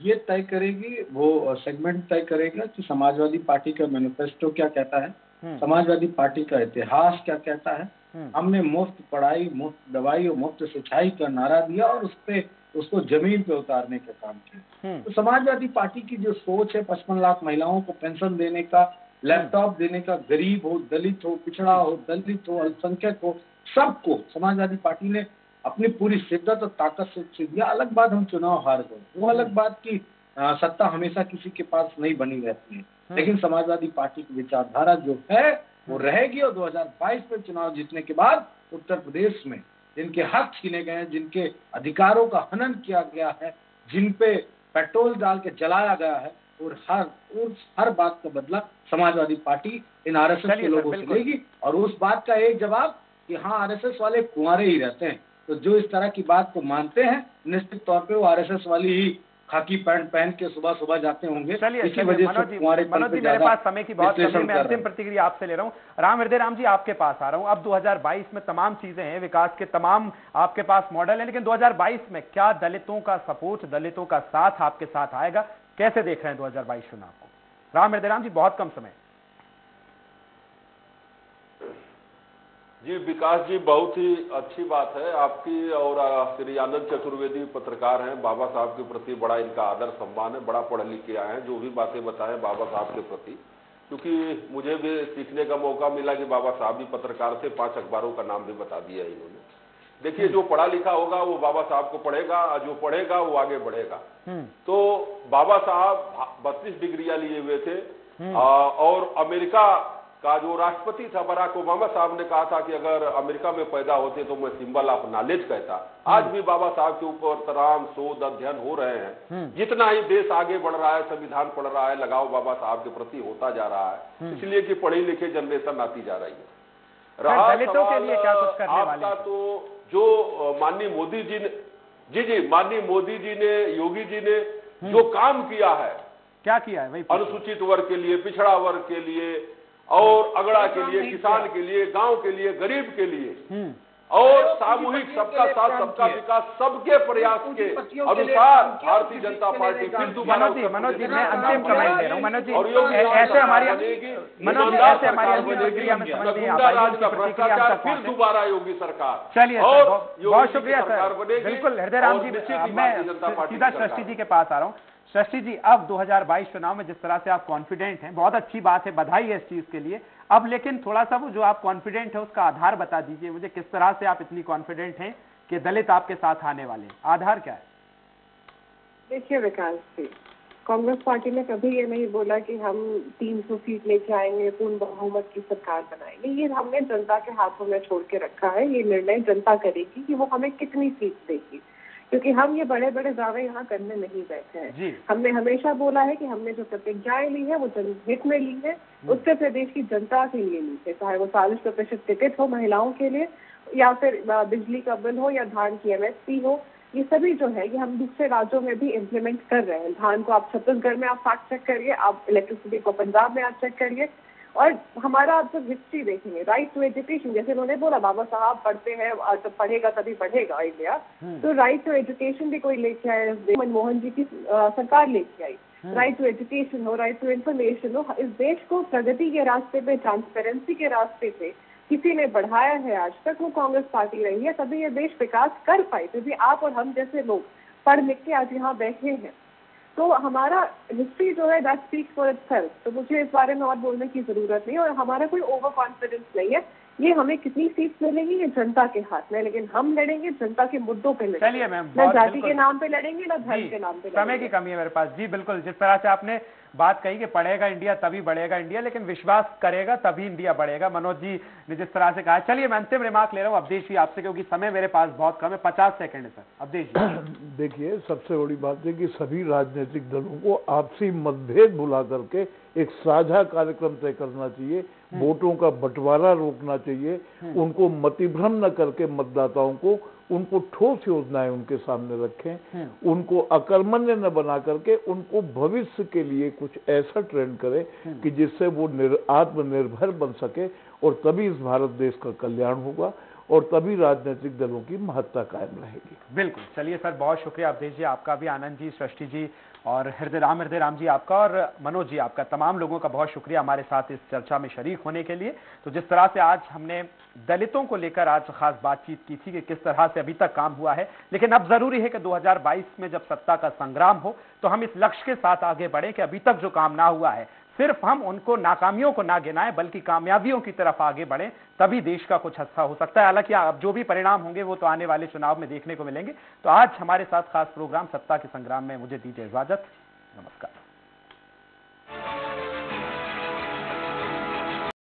ये तय करेगी, वो सेगमेंट तय करेगा कि समाजवादी पार्टी का मैनिफेस्टो क्या कहता है, समाजवादी पार्टी का इतिहास क्या कहता है। हमने मुफ्त पढ़ाई, मुफ्त दवाई और मुफ्त सिंचाई का नारा दिया और उसको जमीन पे उतारने का काम किया। तो समाजवादी पार्टी की जो सोच है, 55 लाख महिलाओं को पेंशन देने का, लैपटॉप देने का, गरीब हो, दलित हो, पिछड़ा हो, दलित हो, अल्पसंख्यक हो, सबको समाजवादी पार्टी ने अपनी पूरी शिद्दत और ताकत से दिया। अलग बात हम चुनाव हार गए, वो अलग बात की सत्ता हमेशा किसी के पास नहीं बनी रहती है, लेकिन समाजवादी पार्टी की विचारधारा जो है वो रहेगी। और 2022 में चुनाव जीतने के बाद उत्तर प्रदेश में जिनके हक छीने गए हैं, जिनके अधिकारों का हनन किया गया है, जिन पे पेट्रोल डाल के जलाया गया है, और हर बात का बदला समाजवादी पार्टी इन आरएसएस के लोगों से लेगी। और उस बात का एक जवाब कि हाँ, आरएसएस वाले कुंवारे ही रहते हैं, तो जो इस तरह की बात को मानते हैं निश्चित तौर पे वो आरएसएस वाली ही खाकी पैंट पहन के सुबह सुबह जाते होंगे। चलिए मनोज जी, मेरे पास समय की बहुत कमी, मैं अंतिम प्रतिक्रिया आपसे ले रहा हूं। राम हृदय राम जी आपके पास आ रहा हूं। अब 2022 में तमाम चीजें हैं, विकास के तमाम आपके पास मॉडल है, लेकिन 2022 में क्या दलितों का सपोर्ट, दलितों का साथ आपके साथ आएगा? कैसे देख रहे हैं 2022 चुनाव को? राम हृदय राम जी, बहुत कम समय। जी विकास जी, बहुत ही अच्छी बात है आपकी। और श्री आनंद चतुर्वेदी पत्रकार हैं, बाबा साहब के प्रति बड़ा इनका आदर सम्मान है, बड़ा पढ़ लिख के आए हैं, जो भी बातें बताएं बाबा साहब के प्रति, क्योंकि मुझे भी सीखने का मौका मिला कि बाबा साहब भी पत्रकार थे, 5 अखबारों का नाम भी बता दिया इन्होंने। देखिए, जो पढ़ा लिखा होगा वो बाबा साहब को पढ़ेगा, जो पढ़ेगा वो आगे बढ़ेगा। तो बाबा साहब 32 डिग्रियां लिए हुए थे, और अमेरिका का जो राष्ट्रपति था बराक ओबामा साहब ने कहा था कि अगर अमेरिका में पैदा होते तो मैं सिंबल ऑफ नॉलेज कहता। आज भी बाबा साहब के ऊपर तमाम शोध अध्ययन हो रहे हैं। जितना ही देश आगे बढ़ रहा है, संविधान पढ़ रहा है, लगाव बाबा साहब के प्रति होता जा रहा है, इसलिए कि पढ़े लिखे जनरेशन आती जा रही है। रहा दलितों के लिए क्या कुछ करने वाले आपका, तो जो माननीय मोदी जी ने माननीय मोदी जी ने, योगी जी ने जो काम किया है, क्या किया है वही अनुसूचित वर्ग के लिए, पिछड़ा वर्ग के लिए, और अगड़ा के लिए, किसान के लिए, गांव के लिए, गरीब के लिए, और सामूहिक सबका साथ सबका विकास, सबके प्रयास के अनुसार भारतीय जनता पार्टी फिर दोबारा। मनोज जी, मैं अंतिम कमेंट दे रहा हूं। मनोज जी, ऐसे हमारी प्रतिक्रिया में समझ नहीं आ पाई, फिर दोबारा योगी सरकार। चलिए, बहुत शुक्रिया सर। बिल्कुल हृदय राम जी, मैं सीधा सृष्टि जी के पास आ रहा हूँ। सृष्टि जी, अब 2022 चुनाव में जिस तरह से आप कॉन्फिडेंट हैं, बहुत अच्छी बात है, बधाई है इस चीज के लिए। अब लेकिन थोड़ा सा वो जो आप कॉन्फिडेंट है उसका आधार बता दीजिए मुझे, किस तरह से आप इतनी कॉन्फिडेंट हैं कि दलित आपके साथ आने वाले हैं? आधार क्या है? देखिए विकास जी, कांग्रेस पार्टी ने कभी ये नहीं बोला कि हम 300 सीट लेके आएंगे, पूर्ण बहुमत की सरकार बनाएंगे। ये हमने जनता के हाथों में छोड़ के रखा है। ये निर्णय जनता करेगी कि वो हमें कितनी सीट देगी, क्योंकि हम ये बड़े बड़े दावे यहाँ करने नहीं बैठे हैं। हमने हमेशा बोला है कि हमने जो प्रतिज्ञाएं ली है वो जनहित में ली है, उत्तर प्रदेश की जनता के लिए ली है, चाहे वो 40% टिकट हो महिलाओं के लिए, या फिर बिजली का बिल हो, या धान की MSP हो। ये सभी जो है ये हम दूसरे राज्यों में भी इम्प्लीमेंट कर रहे हैं। धान को आप छत्तीसगढ़ में आप फैक्ट चेक करिए, आप इलेक्ट्रिसिटी को पंजाब में आप चेक करिए। और हमारा आप जब हिस्ट्री देखेंगे, राइट टू एजुकेशन, जैसे उन्होंने बोला बाबा साहब पढ़ते हैं, जब पढ़ेगा तभी बढ़ेगा इंडिया, तो राइट टू एजुकेशन भी कोई लेके आए, मनमोहन जी की सरकार लेके आई। राइट टू एजुकेशन हो, राइट टू इन्फॉर्मेशन हो, इस देश को प्रगति के रास्ते पे, ट्रांसपेरेंसी के रास्ते पे किसी ने बढ़ाया है आज तक, वो कांग्रेस पार्टी रही है। तभी ये देश विकास कर पाई, क्योंकि आप और हम जैसे लोग पढ़ लिख के आज यहाँ बैठे हैं। तो हमारा हिस्ट्री जो है दैट स्पीक्स फॉर इटसेल्फ, तो मुझे इस बारे में और बोलने की जरूरत नहीं, और हमारा कोई ओवर कॉन्फिडेंस नहीं है। ये हमें कितनी सीट्स मिलेंगी ये जनता के हाथ में, लेकिन हम लड़ेंगे जनता के मुद्दों पे लड़ेंगे। चलिए मैम, न जाति के नाम पे लड़ेंगे न धर्म के नाम पे। समय की कमी है मेरे पास जी। बिल्कुल, जिस तरह से आपने बात कही कि पढ़ेगा इंडिया तभी बढ़ेगा इंडिया, लेकिन विश्वास करेगा तभी इंडिया बढ़ेगा। मनोज जी ने जिस तरह से कहा, चलिए मैं अंतिम रिमार्क ले रहा हूँ अवधेश जी आपसे, क्योंकि समय मेरे पास बहुत कम है, 50 सेकंड है सर। अवधेश जी देखिए, सबसे बड़ी बात है कि सभी राजनीतिक दलों को आपसी मतभेद भुला करके एक साझा कार्यक्रम तय करना चाहिए, वोटों का बंटवारा रोकना चाहिए, उनको मतिभ्रम न करके मतदाताओं को उनको ठोस योजनाएं उनके सामने रखें, उनको अकर्मण्य न बना करके उनको भविष्य के लिए कुछ ऐसा ट्रेंड करें कि जिससे वो आत्मनिर्भर बन सके, और तभी इस भारत देश का कल्याण होगा और तभी राजनीतिक दलों की महत्ता कायम रहेगी। बिल्कुल। चलिए सर, बहुत शुक्रिया अवधेश जी आपका भी, आनंद जी, सृष्टि जी और हृदय राम जी आपका, और मनोज जी आपका, तमाम लोगों का बहुत शुक्रिया हमारे साथ इस चर्चा में शरीक होने के लिए। तो जिस तरह से आज हमने दलितों को लेकर आज खास बातचीत की थी कि किस तरह से अभी तक काम हुआ है, लेकिन अब जरूरी है कि 2022 में जब सत्ता का संग्राम हो तो हम इस लक्ष्य के साथ आगे बढ़े कि अभी तक जो काम ना हुआ है सिर्फ हम उनको नाकामियों को ना गिनाएं बल्कि कामयाबियों की तरफ आगे बढ़ें, तभी देश का कुछ अच्छा हो सकता है। हालांकि अब जो भी परिणाम होंगे वो तो आने वाले चुनाव में देखने को मिलेंगे। तो आज हमारे साथ खास प्रोग्राम सत्ता के संग्राम में मुझे दीजिए इजाजत, नमस्कार।